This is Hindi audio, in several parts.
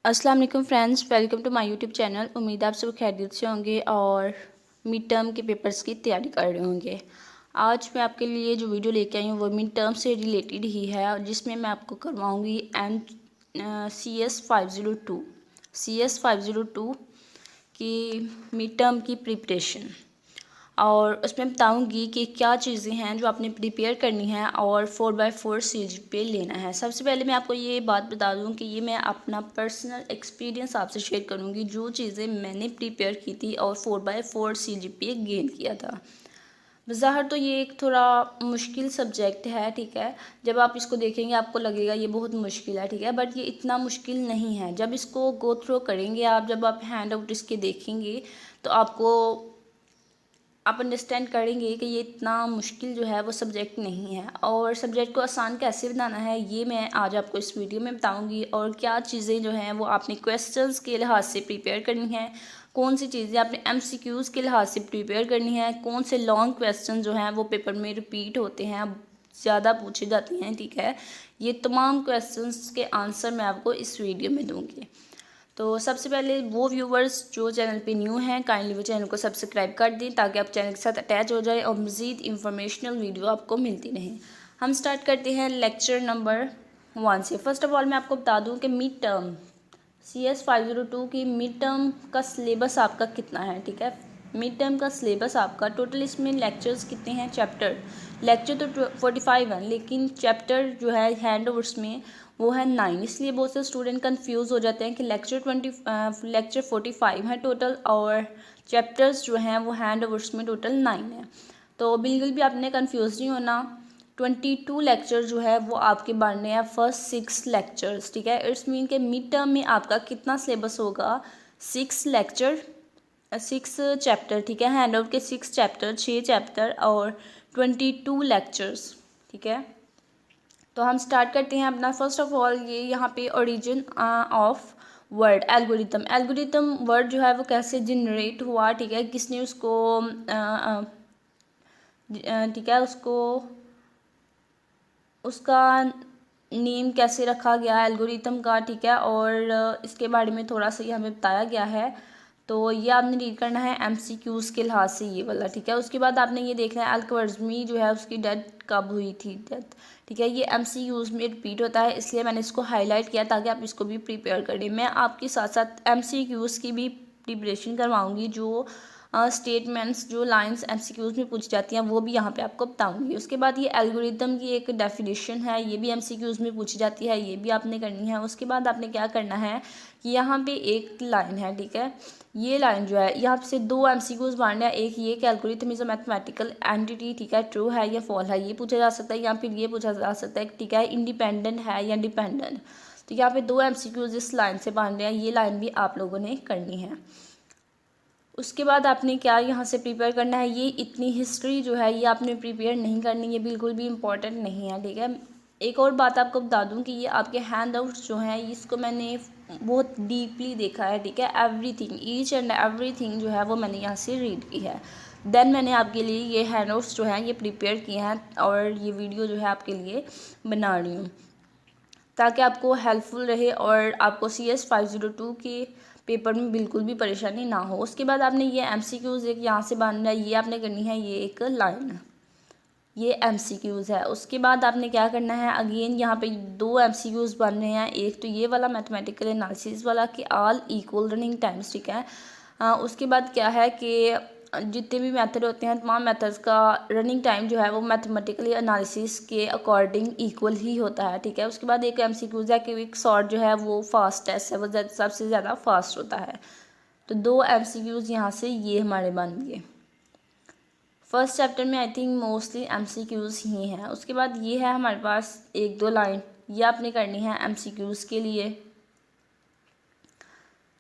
अस्सलाम वालेकुम friends, welcome to my YouTube channel. उम्मीद है आप सब खैरियत से होंगे और मिड टर्म के पेपर्स की तैयारी कर रहे होंगे। आज मैं आपके लिए जो वीडियो लेके आई हूँ वो मिड टर्म से रिलेटेड ही है और जिसमें मैं आपको करवाऊँगी CS 502 की मिड टर्म की प्रिपरेशन और उसमें बताऊंगी कि क्या चीज़ें हैं जो आपने प्रिपेयर करनी है और 4/4 CGPA लेना है। सबसे पहले मैं आपको ये बात बता दूं कि ये मैं अपना पर्सनल एक्सपीरियंस आपसे शेयर करूंगी, जो चीज़ें मैंने प्रिपेयर की थी और 4/4 CGPA गेन किया था। बज़ाहिर तो ये एक थोड़ा मुश्किल सब्जेक्ट है, ठीक है। जब आप इसको देखेंगे आपको लगेगा ये बहुत मुश्किल है, ठीक है, बट ये इतना मुश्किल नहीं है। जब इसको गो थ्रू करेंगे आप, जब आप हैंड आउट इसके देखेंगे तो आप अंडरस्टैंड करेंगे कि ये इतना मुश्किल जो है वो सब्जेक्ट नहीं है। और सब्जेक्ट को आसान कैसे बनाना है ये मैं आज आपको इस वीडियो में बताऊंगी। और क्या चीज़ें जो हैं वो आपने क्वेश्चंस के लिहाज से प्रिपेयर करनी है, कौन सी चीज़ें आपने MCQs के लिहाज से प्रिपेयर करनी है, कौन से लॉन्ग क्वेश्चन जो हैं वो पेपर में रिपीट होते हैं, ज़्यादा पूछे जाते हैं, ठीक है। ये तमाम क्वेश्चंस के आंसर मैं आपको इस वीडियो में दूँगी। तो सबसे पहले वो व्यूवर्स जो चैनल पे न्यू हैं, काइंडली वो चैनल को सब्सक्राइब कर दें ताकि आप चैनल के साथ अटैच हो जाए और मज़ीद इंफॉर्मेशनल वीडियो आपको मिलती रहें। हम स्टार्ट करते हैं लेक्चर नंबर 1 से। फर्स्ट ऑफ ऑल मैं आपको बता दूं कि मिड टर्म CS 502 की मिड टर्म का सिलेबस आपका कितना है, ठीक है। मिड टर्म का सिलेबस आपका टोटल इसमें लेक्चर्स कितने हैं, चैप्टर लेक्चर तो 45 हैं, लेकिन चैप्टर जो है हैंड ओवर्स में वो है 9। इसलिए बहुत से स्टूडेंट कंफ्यूज हो जाते हैं कि लेक्चर 45 है टोटल और चैप्टर्स जो हैं वो हैंड ओवर्स में टोटल 9 है। तो बिल्कुल भी आपने कंफ्यूज नहीं होना। 22 लेक्चर जो है वो आपके बनने हैं फर्स्ट 6 लेक्चर्स, ठीक है। इट्स मीन के मिड टर्म में आपका कितना सिलेबस होगा, 6 लेक्चर 6 चैप्टर, ठीक है। हैंड आउट के 6 चैप्टर 6 चैप्टर और 22 लेक्चर्स, ठीक है। तो हम स्टार्ट करते हैं अपना। फर्स्ट ऑफ ऑल ये यहाँ पे origin of word algorithm. Algorithm word जो है वो कैसे जनरेट हुआ, ठीक है, किसने उसको ठीक है उसको उसका नेम कैसे रखा गया एल्गोरिथम का, ठीक है। और इसके बारे में थोड़ा सा ये हमें बताया गया है। तो ये आपने रीड करना है MCQs के लिहाज से ये वाला, ठीक है। उसके बाद आपने ये देखना है अल-ख्वारिज़मी जो है उसकी डेथ कब हुई थी, डेथ, ठीक है। ये MCQs में रिपीट होता है इसलिए मैंने इसको हाईलाइट किया ताकि आप इसको भी प्रिपेयर करें। मैं आपके साथ साथ MCQs की भी प्रिपरेशन करवाऊँगी, जो स्टेटमेंट्स जो लाइंस MCQs में पूछी जाती हैं वो भी यहाँ पे आपको बताऊंगी। उसके बाद ये एल्गोरिथम की एक डेफिनेशन है, ये भी MCQs में पूछी जाती है, ये भी आपने करनी है। उसके बाद आपने क्या करना है कि यहाँ पे एक लाइन है, ठीक है। ये लाइन जो है यहाँ से 2 MCQs मारने हैं। एक ये कि algorithm is a mathematical entity, ठीक है, ट्रू है या फॉल्स है, ये पूछा जा सकता है। या फिर ये पूछा जा सकता है, ठीक है, इंडिपेंडेंट है या डिपेंडेंट। तो यहाँ पे 2 MCQs इस लाइन से बांधने हैं, ये लाइन भी आप लोगों ने करनी है। उसके बाद आपने क्या यहाँ से प्रिपेयर करना है, ये इतनी हिस्ट्री जो है ये आपने प्रिपेयर नहीं करनी, ये बिल्कुल भी इम्पॉर्टेंट नहीं है, ठीक है। एक और बात आपको बता दूँ कि ये आपके हैंड आउट्स जो हैं इसको मैंने बहुत डीपली देखा है, ठीक है। एवरीथिंग ईच एंड एवरीथिंग जो है वो मैंने यहाँ से रीड की है। देन मैंने आपके लिए ये हैंड आउट्स जो हैं ये प्रिपेयर किए हैं और ये वीडियो जो है आपके लिए बना रही हूँ ताकि आपको हेल्पफुल रहे और आपको CS 502 के पेपर में बिल्कुल भी परेशानी ना हो। उसके बाद आपने ये MCQs एक यहाँ से बांधना है, ये आपने करनी है, ये एक लाइन, ये MCQs है। उसके बाद आपने क्या करना है, अगेन यहाँ पे 2 MCQs बन रहे हैं। एक तो ये वाला मैथमेटिकल एनालिसिस वाला कि ऑल इक्वल रनिंग टाइम्स, ठीक है। उसके बाद क्या है कि जितने भी मेथड होते हैं तमाम मेथड्स का रनिंग टाइम जो है वो मैथमेटिकली एनालिसिस के अकॉर्डिंग इक्वल ही होता है, ठीक है। उसके बाद एक MCQs है कि एक सॉर्ट जो है वो फास्ट टेस्ट है, वो सबसे ज़्यादा फास्ट होता है। तो 2 MCQs यहाँ से ये हमारे बन गए। फर्स्ट चैप्टर में आई थिंक मोस्टली MCQs ही हैं। उसके बाद ये है हमारे पास 1-2 लाइन, ये आपने करनी है MCQs के लिए।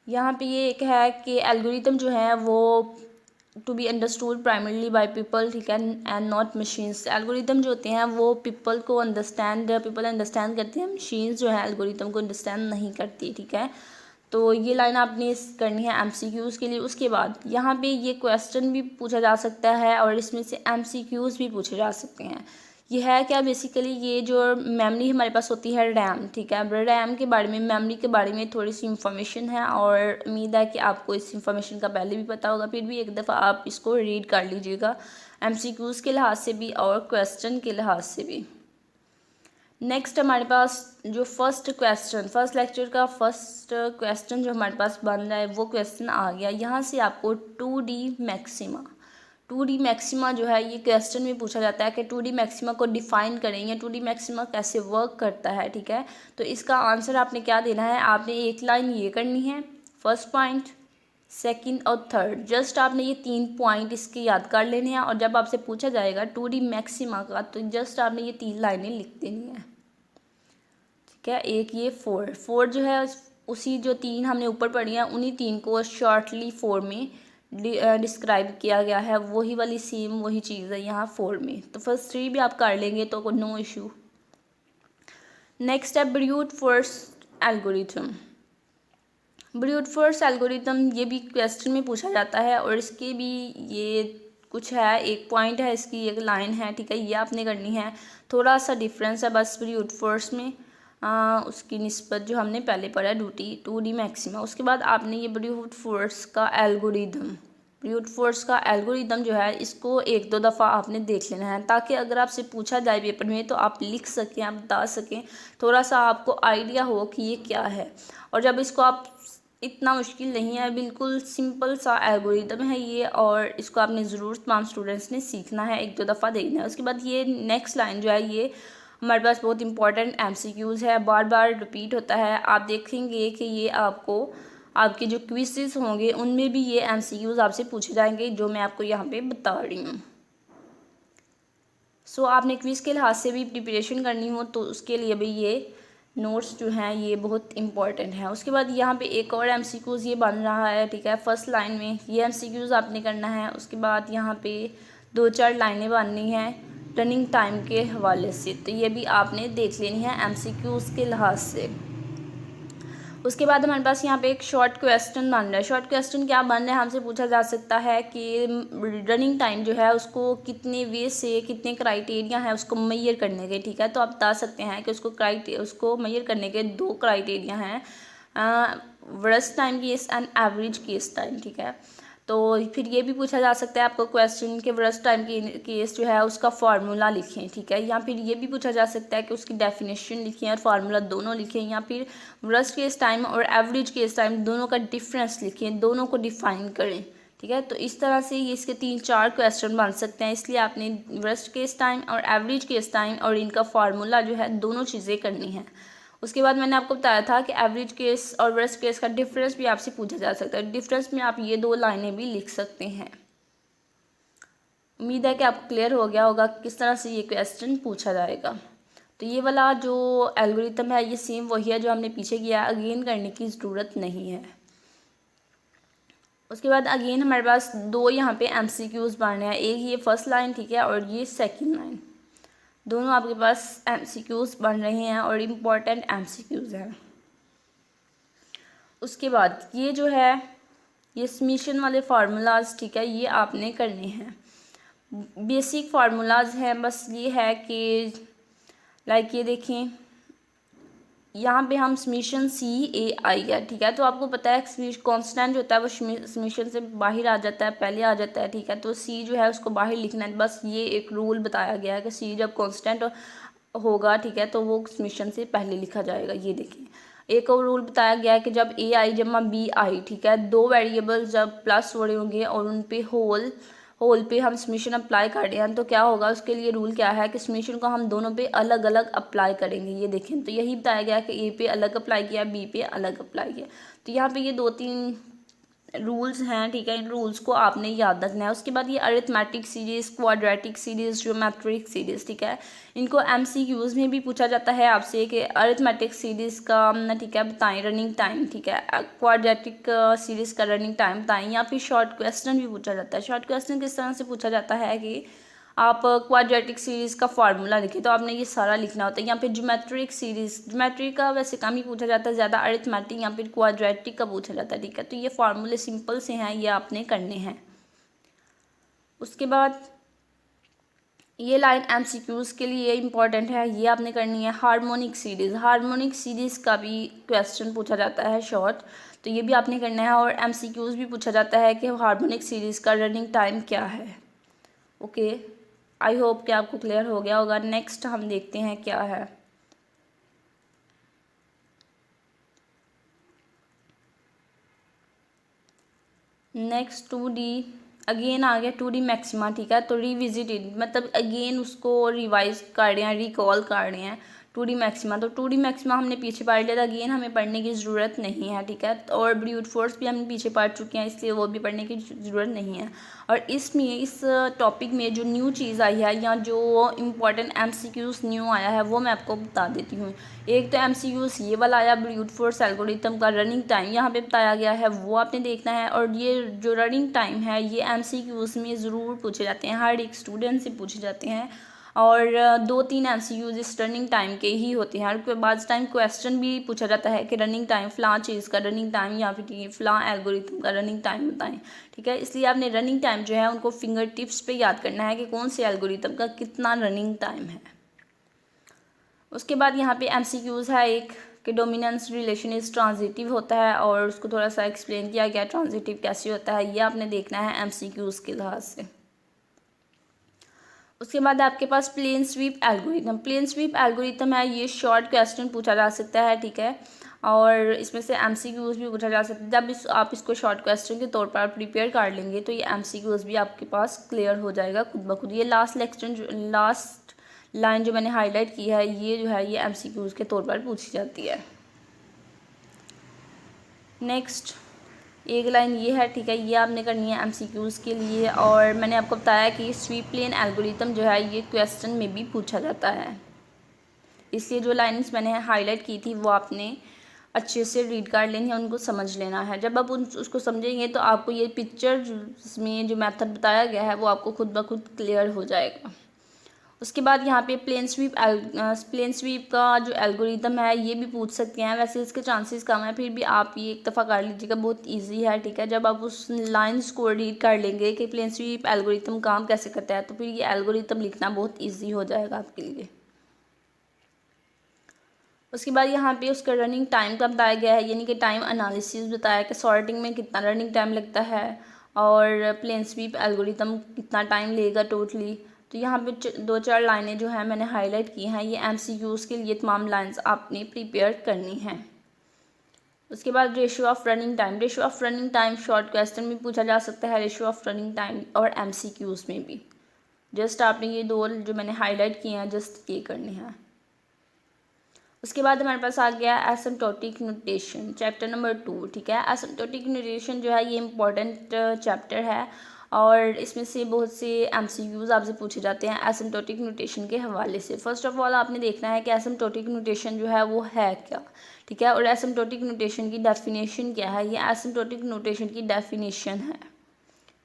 यहाँ पे ये एक है कि एल्गोरिथम जो है वो to be understood primarily by people, ठीक है, एंड नॉट मशीन्स। एल्गोरिथम जो होते हैं वो पीपल अंडरस्टैंड करते हैं, मशीन्स जो है एल्गोरिथम को अंडरस्टैंड नहीं करती, ठीक है। तो ये लाइन आपने करनी है MCQs के लिए। उसके बाद यहाँ पे ये क्वेश्चन भी पूछा जा सकता है और इसमें से MCQs भी पूछे जा सकते हैं। ये है क्या, बेसिकली ये जो मेमोरी हमारे पास होती है रैम, ठीक है। रैम के बारे में, मेमोरी के बारे में थोड़ी सी इन्फॉर्मेशन है और उम्मीद है कि आपको इस इन्फॉर्मेशन का पहले भी पता होगा, फिर भी एक दफ़ा आप इसको रीड कर लीजिएगा, एमसीक्यूज़ के लिहाज से भी और क्वेश्चन के लिहाज से भी। नेक्स्ट हमारे पास जो फर्स्ट लेक्चर का फर्स्ट क्वेश्चन जो हमारे पास बन रहा है वो क्वेश्चन आ गया। यहाँ से आपको 2D मैक्सिमा जो है ये क्वेश्चन में पूछा जाता है कि 2D मैक्सिमा को डिफ़ाइन करें या 2D मैक्सिमा कैसे वर्क करता है, ठीक है। तो इसका आंसर आपने क्या देना है, आपने एक लाइन ये करनी है, फर्स्ट पॉइंट, सेकंड और थर्ड, जस्ट आपने ये 3 पॉइंट इसके याद कर लेने हैं और जब आपसे पूछा जाएगा 2D मैक्सिमा का तो जस्ट आपने ये 3 लाइनें लिख देनी है, ठीक है। एक ये फोर जो है उसी जो 3 हमने ऊपर पढ़ी हैं उन्हीं 3 को शॉर्टली 4 में डिस्क्राइब किया गया है, वही वाली सेम वही चीज़ है यहाँ 4 में। तो फर्स्ट 3 भी आप कर लेंगे तो नो इशू। नेक्स्ट है brute force algorithm. Brute force algorithm ये भी क्वेश्चन में पूछा जाता है और इसके भी ये कुछ है, एक पॉइंट है, इसकी एक लाइन है, ठीक है, ये आपने करनी है। थोड़ा सा डिफरेंस है बस ब्रूट फोर्स में उसकी निस्बत जो हमने पहले पढ़ा है 2D मैक्सिमा। उसके बाद आपने ये ब्रूट फोर्स का एल्गोरिदम जो है इसको 1-2 दफ़ा आपने देख लेना है ताकि अगर आपसे पूछा जाए पेपर में तो आप लिख सकें, आप बता सकें, थोड़ा सा आपको आइडिया हो कि ये क्या है। और जब इसको आप, इतना मुश्किल नहीं है, बिल्कुल सिंपल सा एल्गोरिदम है ये और इसको आपने ज़रूर तमाम स्टूडेंट्स ने सीखना है, 1-2 दफ़ा देखना है। उसके बाद ये नेक्स्ट लाइन जो है ये हमारे पास बहुत इंपॉर्टेंट एमसीक्यूज़ है, बार बार रिपीट होता है। आप देखेंगे कि ये आपको आपके जो क्विज़ेस होंगे उनमें भी ये एमसीक्यूज़ आपसे पूछे जाएंगे जो मैं आपको यहाँ पे बता रही हूँ। सो आपने क्विज़ के लिहाज से भी प्रिपरेशन करनी हो तो उसके लिए भी ये नोट्स जो हैं ये बहुत इंपॉर्टेंट है। उसके बाद यहाँ पे एक और एमसीक्यूज़ ये बन रहा है, ठीक है, फर्स्ट लाइन में ये एमसीक्यूज़ आपने करना है। उसके बाद यहाँ पे 2-4 लाइनें बननी हैं रनिंग टाइम के हवाले से, तो ये भी आपने देख लेनी है एमसीक्यूज़ के लिहाज से। उसके बाद हमारे पास यहाँ पे एक शॉर्ट क्वेश्चन बन रहा है। शॉर्ट क्वेश्चन क्या बन रहा है, हमसे पूछा जा सकता है कि रनिंग टाइम जो है उसको कितने वे से, कितने क्राइटेरिया हैं उसको मेजर करने के, ठीक है। तो आप बता सकते हैं कि उसको मेजर करने के 2 क्राइटेरिया हैं, worst time case and average case time, ठीक है। तो फिर ये भी पूछा जा सकता है आपको क्वेश्चन के वर्स्ट टाइम की केस जो है उसका फार्मूला लिखें, ठीक है। या फिर ये भी पूछा जा सकता है कि उसकी डेफिनेशन लिखें और फार्मूला दोनों लिखें, या फिर वर्स्ट केस टाइम और एवरेज केस टाइम दोनों का डिफरेंस लिखें, दोनों को डिफाइन करें, ठीक है। तो इस तरह से ये इसके 3-4 क्वेश्चन बन सकते हैं, इसलिए आपने वर्स्ट केस टाइम और एवरेज केस टाइम और इनका फार्मूला जो है दोनों चीज़ें करनी है। उसके बाद मैंने आपको बताया था कि एवरेज केस और वर्स्ट केस का डिफरेंस भी आपसे पूछा जा सकता है, डिफरेंस में आप ये 2 लाइनें भी लिख सकते हैं। उम्मीद है कि आपको क्लियर हो गया होगा किस तरह से ये क्वेश्चन पूछा जाएगा। तो ये वाला जो एल्गोरिथम है ये सेम वही है जो हमने पीछे किया, अगेन करने की ज़रूरत नहीं है। उसके बाद अगेन हमारे पास 2 यहाँ पे एमसीक्यूज़ बन रहे हैं, एक ये फर्स्ट लाइन, ठीक है, और ये सेकंड लाइन, दोनों आपके पास एमसीक्यूज़ बन रहे हैं और इम्पॉर्टेंट एमसीक्यूज़ हैं। उसके बाद ये जो है ये समीशन वाले फार्मूलाज, ठीक है, ये आपने करने हैं, बेसिक फार्मूलाज हैं। बस ये है कि लाइक ये देखें यहाँ पे हम समीशन CAI है, ठीक है। तो आपको पता है कांस्टेंट होता है वो समीशन से बाहर आ जाता है, पहले आ जाता है, ठीक है। तो C जो है उसको बाहर लिखना है, बस ये एक रूल बताया गया है कि C जब कांस्टेंट होगा, ठीक है, तो वो समीशन से पहले लिखा जाएगा। ये देखिए एक और रूल बताया गया है कि जब AI जमा BI, ठीक है, 2 वेरिएबल्स जब प्लस हो रहे होंगे और उन पे होल पे हम समीशन अप्लाई कर रहे हैं तो क्या होगा, उसके लिए रूल क्या है कि समीशन को हम दोनों पे अलग अलग अप्लाई करेंगे। ये देखें तो यही बताया गया कि A पे अलग अप्लाई किया, B पे अलग अप्लाई किया। तो यहाँ पे ये 2-3 रूल्स हैं, ठीक है, इन रूल्स को आपने याद रखना है। उसके बाद ये arithmetic series, quadratic series, geometric series, ठीक है, इनको MCQs में भी पूछा जाता है आपसे कि अरिथमेटिक सीरीज़ का, ठीक है, बताएं रनिंग टाइम, ठीक है, क्वाड्रेटिक सीरीज़ का रनिंग टाइम बताएं, या फिर शॉर्ट क्वेश्चन भी पूछा जाता है। शॉर्ट क्वेश्चन किस तरह से पूछा जाता है कि आप क्वाड्रेटिक सीरीज़ का फार्मूला लिखें, तो आपने ये सारा लिखना होता है। या फिर ज्योमेट्रिक सीरीज़, ज्योमेट्रिक का वैसे कम ही पूछा जाता है, ज़्यादा अरिथमेटिक या फिर क्वाड्रेटिक का पूछा जाता है, ठीक है। तो ये फार्मूले सिंपल से हैं, ये आपने करने हैं। उसके बाद ये लाइन एमसीक्यूज़ के लिए इम्पॉर्टेंट है, ये आपने करनी है। हार्मोनिक सीरीज़, हार्मोनिक सीरीज़ का भी क्वेश्चन पूछा जाता है शॉर्ट, तो ये भी आपने करना है। और एमसीक्यूज़ भी पूछा जाता है कि हार्मोनिक सीरीज़ का रनिंग टाइम क्या है। ओके, आई होप कि आपको क्लियर हो गया होगा। नेक्स्ट हम देखते हैं क्या है। नेक्स्ट 2D अगेन आ गया, 2D मैक्सिमा, ठीक है। तो रिविजिटेड मतलब अगेन उसको रिवाइज कर रहे हैं, रिकॉल कर रहे हैं 2D मैक्सिमा। तो 2D मैक्सिमा हमने पीछे पढ़ लिया था, अगेन हमें पढ़ने की ज़रूरत नहीं है, ठीक है। और ब्रूट फोर्स भी हम पीछे पढ़ चुके हैं, इसलिए वो भी पढ़ने की ज़रूरत नहीं है। और इसमें इस टॉपिक में जो न्यू चीज़ आई है या जो इम्पोर्टेंट MCQs न्यू आया है वो मैं आपको बता देती हूँ। एक तो MCQs ये वाला आया, ब्रूट फोर्स एल्गोरिथम का रनिंग टाइम यहाँ पे बताया गया है, वो आपने देखना है। और ये जो रनिंग टाइम है ये MCQs में ज़रूर पूछे जाते हैं, हर एक स्टूडेंट से पूछे जाते हैं। और 2-3 MCQs इस रनिंग टाइम के ही होते हैं। और बाद टाइम क्वेश्चन भी पूछा जाता है कि रनिंग टाइम फ़लाँ चीज़ का रनिंग टाइम या फिर फ़लाँ एल्गोरिथम का रनिंग टाइम बताएं, ठीक है। इसलिए आपने रनिंग टाइम जो है उनको फिंगर टिप्स पे याद करना है कि कौन से एल्गोरिथम का कितना रनिंग टाइम है। उसके बाद यहाँ पे MCQs है एक कि डोमिनेंस रिलेशन इज़ ट्रांजिटिव होता है, और उसको थोड़ा सा एक्सप्लेन किया गया ट्रांजिटिव कैसे होता है, ये आपने देखना है MCQs के लिहाज से। उसके बाद आपके पास plane sweep algorithm, plane sweep algorithm है, ये शॉर्ट क्वेश्चन पूछा जा सकता है, ठीक है। और इसमें से MCQs भी पूछा जा सकता है। जब आप इसको शॉर्ट क्वेश्चन के तौर पर प्रिपेयर कर लेंगे तो ये MCQs भी आपके पास क्लियर हो जाएगा खुद ब खुद। ये लास्ट लाइन जो मैंने हाईलाइट की है ये जो है ये MCQs के तौर पर पूछी जाती है। नेक्स्ट एक लाइन ये है, ठीक है, ये आपने करनी है MCQs के लिए। और मैंने आपको बताया कि स्वीप प्लेन एल्गोरिथम जो है ये क्वेश्चन में भी पूछा जाता है, इसलिए जो लाइन्स मैंने हाईलाइट की थी वो आपने अच्छे से रीड कर लेनी है, उनको समझ लेना है। जब आप उसको समझेंगे तो आपको ये पिक्चर में जो मेथड बताया गया है वो आपको खुद ब खुद क्लियर हो जाएगा। उसके बाद यहाँ पे प्लेन स्वीप का जो एल्गोरिथम है ये भी पूछ सकते हैं, वैसे इसके चांसेस कम है, फिर भी आप ये एक दफ़ा कर लीजिएगा, बहुत इजी है, ठीक है। जब आप उस लाइन्स को रीड कर लेंगे कि प्लेन स्वीप एल्गोरिथम काम कैसे करता है तो फिर ये एल्गोरिथम लिखना बहुत ईजी हो जाएगा आपके लिए। उसके बाद यहाँ पे उसका रनिंग टाइम का बताया गया है, यानी कि टाइम एनालिसिस बताया कि सॉर्टिंग में कितना रनिंग टाइम लगता है और प्लेन स्वीप एल्गोरिथम कितना टाइम लेगा टोटली। तो यहाँ पे 2-4 लाइनें जो हैं मैंने हाईलाइट की हैं, ये MCQs के लिए तमाम लाइंस आपने प्रिपेयर करनी हैं। उसके बाद ratio of running time, ratio of running time short question में पूछा जा सकता है, रेशियो ऑफ रनिंग टाइम और MCQs में भी। जस्ट आपने ये दो जो मैंने हाईलाइट किए हैं जस्ट ये करने हैं। उसके बाद हमारे पास आ गया एसिम्प्टोटिक नोटेशन, चैप्टर नंबर 2, ठीक है। एसिम्प्टोटिक नोटेशन जो है ये इम्पॉर्टेंट चैप्टर है और इसमें से बहुत से MCQs आपसे पूछे जाते हैं एसिम्प्टोटिक नोटेशन के हवाले से। फर्स्ट ऑफ ऑल आपने देखना है कि एसिम्प्टोटिक नोटेशन जो है वो है क्या, ठीक है। और एसिम्प्टोटिक नोटेशन की डेफिनेशन क्या है, ये एसिम्प्टोटिक नोटेशन की डेफिनेशन है,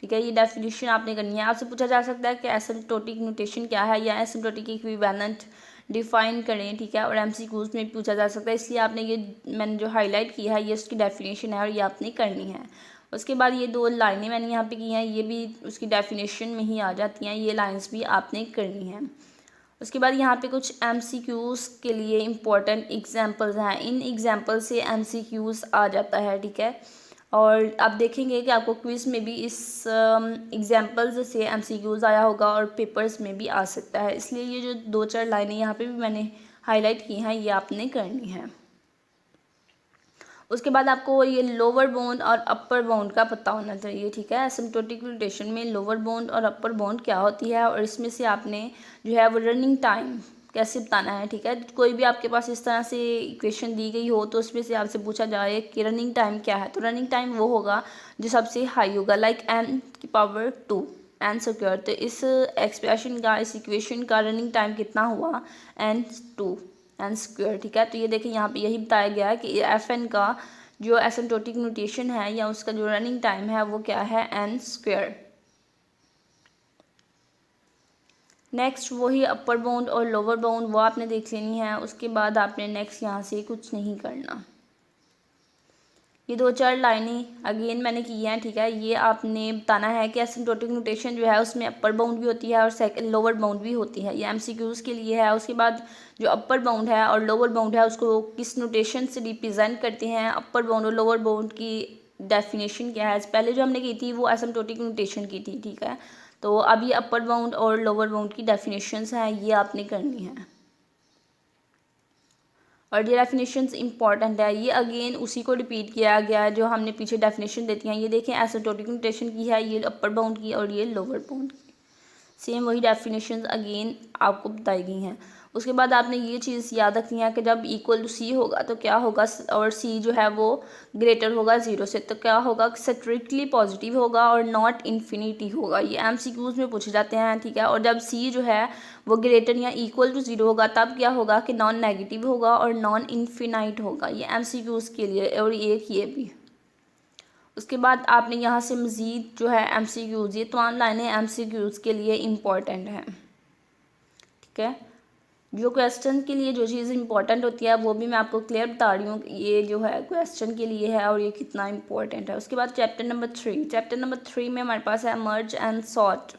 ठीक है। ये डेफिनेशन आपने करनी है। आपसे पूछा जा सकता है कि एसिम्प्टोटिक नोटेशन क्या है या एसिम्प्टोटिक इक्विवेलेंट डिफाइन करें, ठीक है। और MCQs में पूछा जा सकता है, इसलिए आपने ये मैंने जो हाईलाइट की है ये उसकी डेफिनेशन है और ये आपने करनी है। उसके बाद ये 2 लाइनें मैंने यहाँ पे की हैं, ये भी उसकी डेफिनेशन में ही आ जाती हैं, ये लाइंस भी आपने करनी है। उसके बाद यहाँ पे कुछ MCQs के लिए इम्पोर्टेंट एग्जांपल्स हैं, इन एग्जांपल से MCQs आ जाता है, ठीक है। और आप देखेंगे कि आपको क्विज़ में भी इस एग्जांपल्स से MCQs आया होगा और पेपर्स में भी आ सकता है, इसलिए ये जो 2-4 लाइनें यहाँ पे भी मैंने हाईलाइट की हैं ये आपने करनी है। उसके बाद आपको ये लोअर बाउंड और अपर बाउंड का पता होना चाहिए, ठीक है। एसिम्प्टोटिक नोटेशन में लोअर बाउंड और अपर बाउंड क्या होती है और इसमें से आपने जो है वो रनिंग टाइम कैसे बताना है, ठीक है। कोई भी आपके पास इस तरह से इक्वेशन दी गई हो तो उसमें से आपसे पूछा जाए कि रनिंग टाइम क्या है, तो रनिंग टाइम वो होगा जो सबसे हाई होगा, लाइक n⁻², n²। तो इस एक्सप्रेशन का, इस इक्वेशन का रनिंग टाइम कितना हुआ, n², ठीक है। तो ये देखिए यहाँ पे यही बताया गया है कि FN का जो एसिम्प्टोटिक नोटेशन है या उसका जो रनिंग टाइम है वो क्या है, n²। नेक्स्ट वही अपर बाउंड और लोअर बाउंड वो आपने देख लेनी है। उसके बाद आपने नेक्स्ट यहाँ से कुछ नहीं करना। ये 2-4 लाइनें अगेन मैंने की हैं, ठीक है। ये आपने बताना है कि एसिम्प्टोटिक नोटेशन जो है उसमें अपर बाउंड भी होती है और सेकंड लोअर बाउंड भी होती है। ये एमसीक्यूज़ के लिए है। उसके बाद जो अपर बाउंड है और लोअर बाउंड है उसको किस नोटेशन से रिप्रेजेंट करते हैं, अपर बाउंड और लोअर बाउंड की डेफिनेशन क्या है। पहले जो हमने की थी वो एसिम्प्टोटिक नोटेशन की थी, ठीक है। तो अब ये अपर बाउंड और लोअर बाउंड की डेफिनेशंस हैं, ये आपने करनी है और ये डेफिनेशंस इंपॉर्टेंट है। ये अगेन उसी को रिपीट किया गया है जो हमने पीछे डेफिनेशन देती हैं। ये देखें एसिम्प्टोटिक नोटेशन की है, ये अपर बाउंड की और ये लोअर बाउंड की, सेम वही डेफिनेशंस अगेन आपको बताई गई हैं। उसके बाद आपने ये चीज़ याद रखनी है कि जब इक्वल टू सी होगा तो क्या होगा, और सी जो है वो ग्रेटर होगा 0 से, तो क्या होगा, स्ट्रिक्टली पॉजिटिव होगा और नॉट इन्फिनिटी होगा। ये एमसीक्यूज़ में पूछे जाते हैं, ठीक है। और जब सी जो है वो ग्रेटर या इक्वल टू 0 होगा तब क्या होगा कि नॉन नेगेटिव होगा और नॉन इन्फिनाइट होगा। ये एमसीक्यूज़ के लिए, और एक ये भी। उसके बाद आपने यहाँ से मज़ीद जो है एमसीक्यूज़, ये तमाम लाइनें एमसीक्यूज़ के लिए इम्पॉर्टेंट हैं, ठीक है। जो क्वेश्चन के लिए जो चीज़ इंपॉर्टेंट होती है वो भी मैं आपको क्लियर बता रही हूँ, ये जो है क्वेश्चन के लिए है और ये कितना इंपॉर्टेंट है। उसके बाद चैप्टर नंबर 3 में हमारे पास है मर्ज and sort.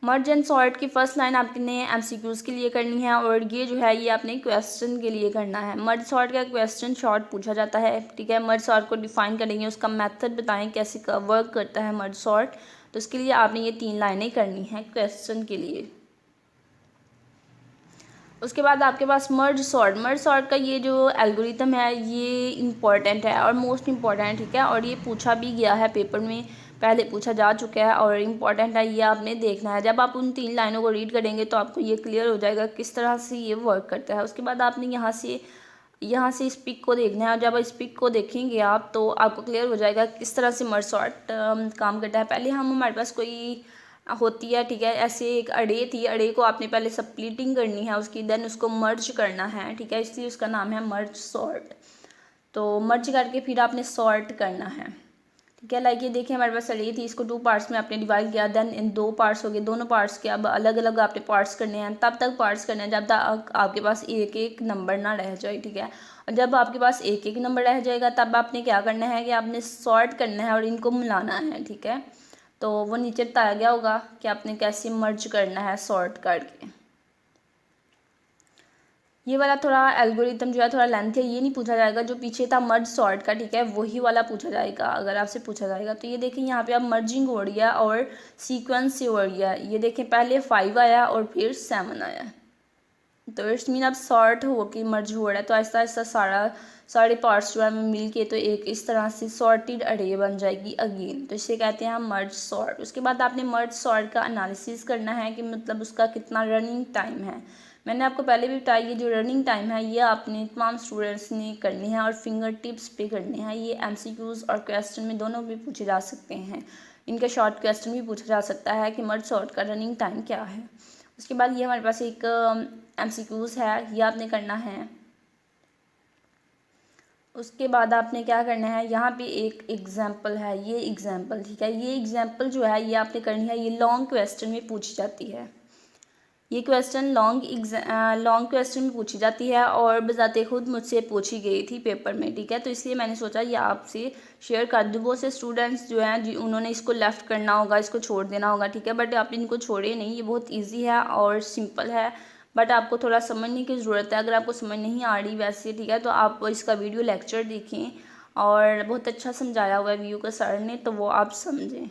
Merge and sort की फर्स्ट लाइन आपने एमसीक्यूज़ के लिए करनी है और ये जो है ये आपने क्वेश्चन के लिए करना है। मर्ज सॉर्ट का क्वेश्चन शॉर्ट पूछा जाता है, ठीक है। मर्ज सॉर्ट को डिफाइन करेंगे, उसका मेथड बताएं कैसे वर्क करता है मर्ज सॉर्ट। तो इसके लिए आपने ये 3 लाइनें करनी हैं क्वेश्चन के लिए। उसके बाद आपके पास मर्ज सॉर्ट का ये जो एल्गोरिथम है ये इम्पॉर्टेंट है और मोस्ट इम्पॉर्टेंट है, ठीक है। और ये पूछा भी गया है पेपर में, पहले पूछा जा चुका है और इम्पॉर्टेंट है, ये आपने देखना है। जब आप उन 3 लाइनों को रीड करेंगे तो आपको ये क्लियर हो जाएगा किस तरह से ये वर्क करता है। उसके बाद आपने यहाँ से इस पिक को देखना है और जब इस पिक को देखेंगे आप तो आपको क्लियर हो जाएगा किस तरह से मर्ज सॉर्ट काम करता है। पहले हमारे पास कोई होती है, ठीक है, ऐसे एक अरे थी, अरे को आपने पहले स्प्लिटिंग करनी है उसकी, देन उसको मर्ज करना है, ठीक है, इसलिए उसका नाम है मर्ज सॉर्ट। तो मर्ज करके फिर आपने सॉर्ट करना है, ठीक है। लाइक ये देखिए हमारे पास अरे थी, इसको 2 पार्ट्स में आपने डिवाइड किया, देन इन 2 पार्ट्स हो गए, दोनों पार्ट्स के अब अलग अलग आपने पार्ट्स करने हैं, तब तक पार्ट्स करने हैं जब तक आपके पास एक एक नंबर ना रह जाए, ठीक है। और जब आपके पास एक एक नंबर रह जाएगा तब आपने क्या करना है कि आपने सॉर्ट करना है और इनको मिलाना है, ठीक है। तो वो नीचे बताया गया होगा कि आपने कैसे मर्ज करना है सॉर्ट करके। ये वाला थोड़ा एल्गोरिथम जो है थोड़ा लेंथ है, ये नहीं पूछा जाएगा, जो पीछे था मर्ज सॉर्ट का, ठीक है, वही वाला पूछा जाएगा अगर आपसे पूछा जाएगा। तो ये देखें यहाँ पे आप मर्जिंग हो रही है और सीक्वेंस से हो रही है। ये देखें पहले 5 आया और फिर 7 आया, तो इट्स मीन अब सॉर्ट हो कि मर्ज हो रहा है। तो ऐसा ऐसा सारे पार्ट्स जो है मिल के तो एक इस तरह से सॉर्टेड अरे बन जाएगी अगेन, तो इसे कहते हैं हम मर्ज सॉर्ट। उसके बाद आपने मर्ज सॉर्ट का एनालिसिस करना है कि मतलब उसका कितना रनिंग टाइम है। मैंने आपको पहले भी बताया ये जो रनिंग टाइम है ये आपने तमाम स्टूडेंट्स ने करनी है और फिंगर टिप्स पे करने हैं। ये एमसीक्यूज़ और क्वेश्चन में दोनों भी पूछे जा सकते हैं, इनका शॉर्ट क्वेश्चन भी पूछा जा सकता है कि मर्ज सॉर्ट का रनिंग टाइम क्या है। उसके बाद ये हमारे पास एक एमसीक्यूज़ है, ये आपने करना है। उसके बाद आपने क्या करना है, यहाँ पे एक एग्जाम्पल है, ये एग्जाम्पल, ठीक है, ये एग्जाम्पल जो है ये आपने करनी है। ये लॉन्ग क्वेश्चन में पूछी जाती है, ये क्वेश्चन लॉन्ग क्वेश्चन में पूछी जाती है और बजाते खुद मुझसे पूछी गई थी पेपर में, ठीक है। तो इसलिए मैंने सोचा ये आपसे शेयर कर दूँ। बहुत से स्टूडेंट्स जो हैं जी उन्होंने इसको लेफ़्ट करना होगा, इसको छोड़ देना होगा, ठीक है, बट आप इनको छोड़े नहीं, ये बहुत ईजी है और सिंपल है, बट आपको थोड़ा समझने की ज़रूरत है। अगर आपको समझ नहीं आ रही वैसे, ठीक है, तो आप इसका वीडियो लेक्चर देखें और बहुत अच्छा समझाया हुआ है वीडियो का सर ने, तो वो आप समझें।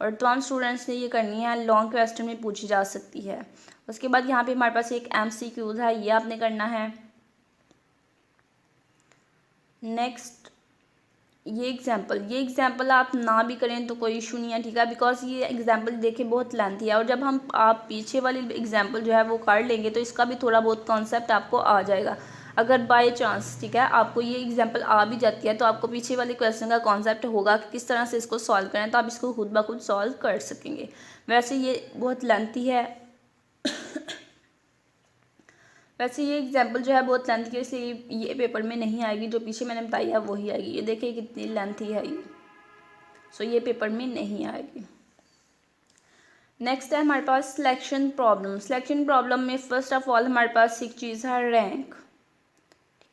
और तमाम स्टूडेंट्स ने ये करनी है, लॉन्ग क्वेश्चन में पूछी जा सकती है। उसके बाद यहाँ पे हमारे पास एक एमसीक्यूज़ है, ये आपने करना है। नेक्स्ट ये एग्जाम्पल आप ना भी करें तो कोई इशू नहीं है, ठीक है, बिकॉज ये एग्जाम्पल देखिए बहुत लेंथी है और जब आप पीछे वाली एग्जाम्पल जो है वो कर लेंगे तो इसका भी थोड़ा बहुत कॉन्सेप्ट आपको आ जाएगा। अगर बाय चांस, ठीक है, आपको ये एग्जाम्पल आ भी जाती है तो आपको पीछे वाले क्वेश्चन का कॉन्सेप्ट होगा कि किस तरह से इसको सॉल्व करें, तो आप इसको खुद ब खुद सॉल्व कर सकेंगे। वैसे ये बहुत लेंथी है वैसे ये एग्जाम्पल जो है बहुत लेंथी है, इसलिए ये पेपर में नहीं आएगी, जो पीछे मैंने बताई है वही आएगी। ये देखिए कितनी लेंथी है ये, सो ये पेपर में नहीं आएगी। नेक्स्ट है हमारे पास सिलेक्शन प्रॉब्लम में फर्स्ट ऑफ ऑल हमारे पास एक चीज़ है रैंक,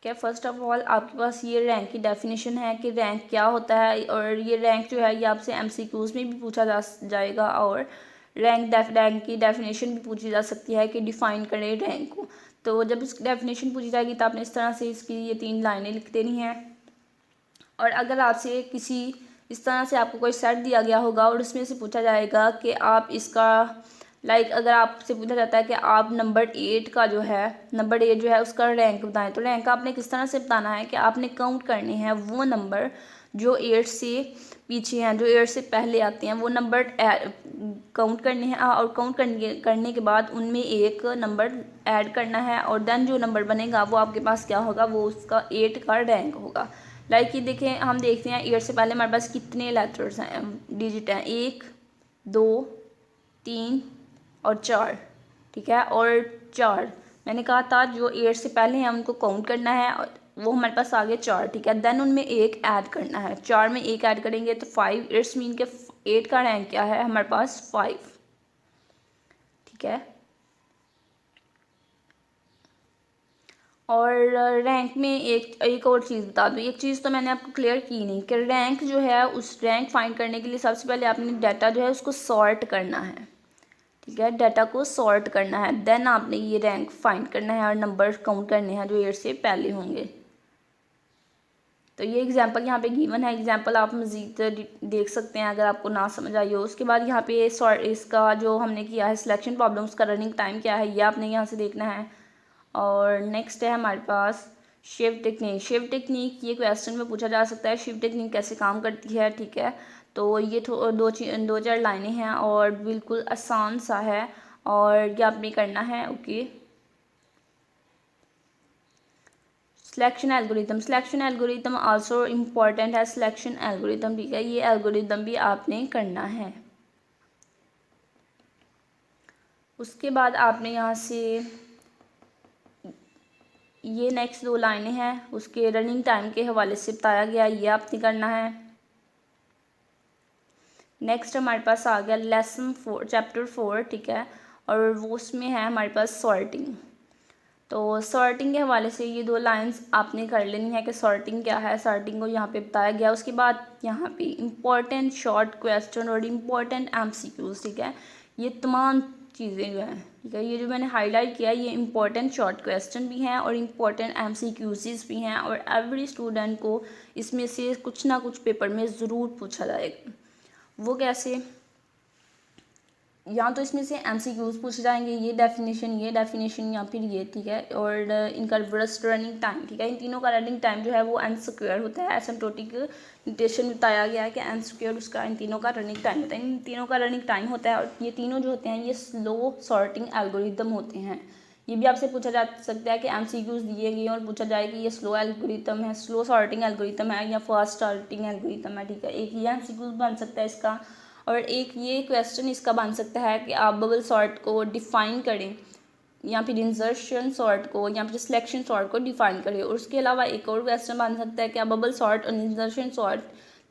ठीक है। फर्स्ट ऑफ ऑल आपके पास ये रैंक की डेफिनेशन है कि रैंक क्या होता है, और ये रैंक जो है ये आपसे एमसीक्यूज़ में भी पूछा जाएगा, और रैंक की डेफिनेशन भी पूछी जा सकती है कि डिफ़ाइन करें रैंक को। तो जब इसकी डेफिनेशन पूछी जाएगी तो आपने इस तरह से इसकी ये 3 लाइनें लिख देनी हैं। और अगर आपसे इस तरह से आपको कोई सेट दिया गया होगा और उसमें से पूछा जाएगा कि आप इसका अगर आपसे पूछा जाता है कि आप नंबर 8 जो है उसका रैंक बताएं, तो रैंक आपने किस तरह से बताना है कि आपने काउंट करने हैं वो नंबर जो 8 से पीछे हैं, जो 8 से पहले आते हैं, वो नंबर काउंट करने हैं, और काउंट करने के बाद उनमें एक नंबर ऐड करना है, और देन जो नंबर बनेगा वो आपके पास क्या होगा, वो उसका 8 का रैंक होगा। ये देखें, हम देखते हैं 8 से पहले हमारे पास कितने लेटर्स हैं, डिजिट हैं, 1 2 3 और 4, ठीक है। और 4 मैंने कहा था जो 8 से पहले हैं उनको काउंट करना है, और वो हमारे पास आ गए 4, ठीक है। देन उनमें एक ऐड करना है, 4 में एक ऐड करेंगे तो 5, इट्स मीन के 8 का रैंक क्या है हमारे पास 5, ठीक है। और रैंक में एक और चीज़ बता दूँ, एक चीज़ तो मैंने आपको क्लियर की नहीं कि रैंक जो है, उस रैंक फाइंड करने के लिए सबसे पहले आपने डाटा जो है उसको सॉर्ट करना है, ठीक है। डाटा को सॉर्ट करना है, देन आपने ये रैंक फाइंड करना है और नंबर काउंट करने हैं जो 8 से पहले होंगे। तो ये एग्जांपल यहाँ पे गिवन है, एग्जांपल आप मज़ीद देख सकते हैं अगर आपको ना समझ आई हो। उसके बाद यहाँ पे इसका जो हमने किया है सिलेक्शन प्रॉब्लम, उसका रनिंग टाइम क्या है ये आपने यहाँ से देखना है। और नेक्स्ट है हमारे पास शिफ्ट टेक्निक। शिफ्ट टेक्निक ये क्वेश्चन में पूछा जा सकता है, शिफ्ट टेक्निक कैसे काम करती है, ठीक है। तो ये दो चार लाइनें हैं और बिल्कुल आसान सा है, और ये आपने करना है, okay. Selection algorithm also important है, सिलेक्शन एल्गोरिथम, ठीक है। ये एल्गोरिथम भी आपने करना है। उसके बाद आपने यहाँ से ये नेक्स्ट 2 लाइनें हैं, उसके रनिंग टाइम के हवाले से बताया गया, ये आपने करना है। नेक्स्ट हमारे पास आ गया लेसन 4 चैप्टर 4, ठीक है। और वो उसमें है हमारे पास सॉर्टिंग। तो सॉर्टिंग के हवाले से ये 2 लाइंस आपने कर लेनी है कि सॉर्टिंग क्या है, सॉर्टिंग को यहाँ पे बताया गया। उसके बाद यहाँ पे इम्पॉर्टेंट शॉर्ट क्वेश्चन और इम्पॉर्टेंट एमसीक्यूज, ठीक है। ये तमाम चीज़ें जो हैं, ठीक है, ये जो मैंने हाईलाइट किया ये इम्पॉर्टेंट शॉर्ट क्वेश्चन भी हैं और इम्पॉर्टेंट एमसीक्यूज भी हैं, और एवरी स्टूडेंट को इसमें से कुछ ना कुछ पेपर में ज़रूर पूछा जाएगा। वो कैसे, या तो इसमें से एमसीक्यूज पूछे जाएंगे, ये डेफिनेशन या फिर ये, ठीक है। और इनका रिवर्स रनिंग टाइम, ठीक है। इन तीनों का रनिंग टाइम जो है वो एन स्क्वायर होता है, एसिम्प्टोटिक नोटेशन बताया गया है कि एन स्क्वायर उसका इन तीनों का रनिंग टाइम होता है। इन तीनों का रनिंग टाइम होता है, और ये तीनों जो होते हैं ये स्लो सॉर्टिंग एल्गोरिदम होते हैं। ये भी आपसे पूछा जा सकता है कि एमसीक्यूज दिए गए और पूछा जाए कि ये स्लो एल्गोरिथम है, स्लो सॉर्टिंग एल्गोरिथम है या फास्ट सॉर्टिंग एल्गोरिथम है, ठीक है। एक ये एमसीक्यूज बन सकता है इसका, और एक ये क्वेश्चन इसका बन सकता है कि आप बबल सॉर्ट को डिफ़ाइन करें, या फिर इंसर्शन सॉर्ट को या फिर सिलेक्शन सॉर्ट को डिफ़ाइन करें। और उसके अलावा एक और क्वेश्चन बन सकता है कि आप बबल सॉर्ट और इंसर्शन सॉर्ट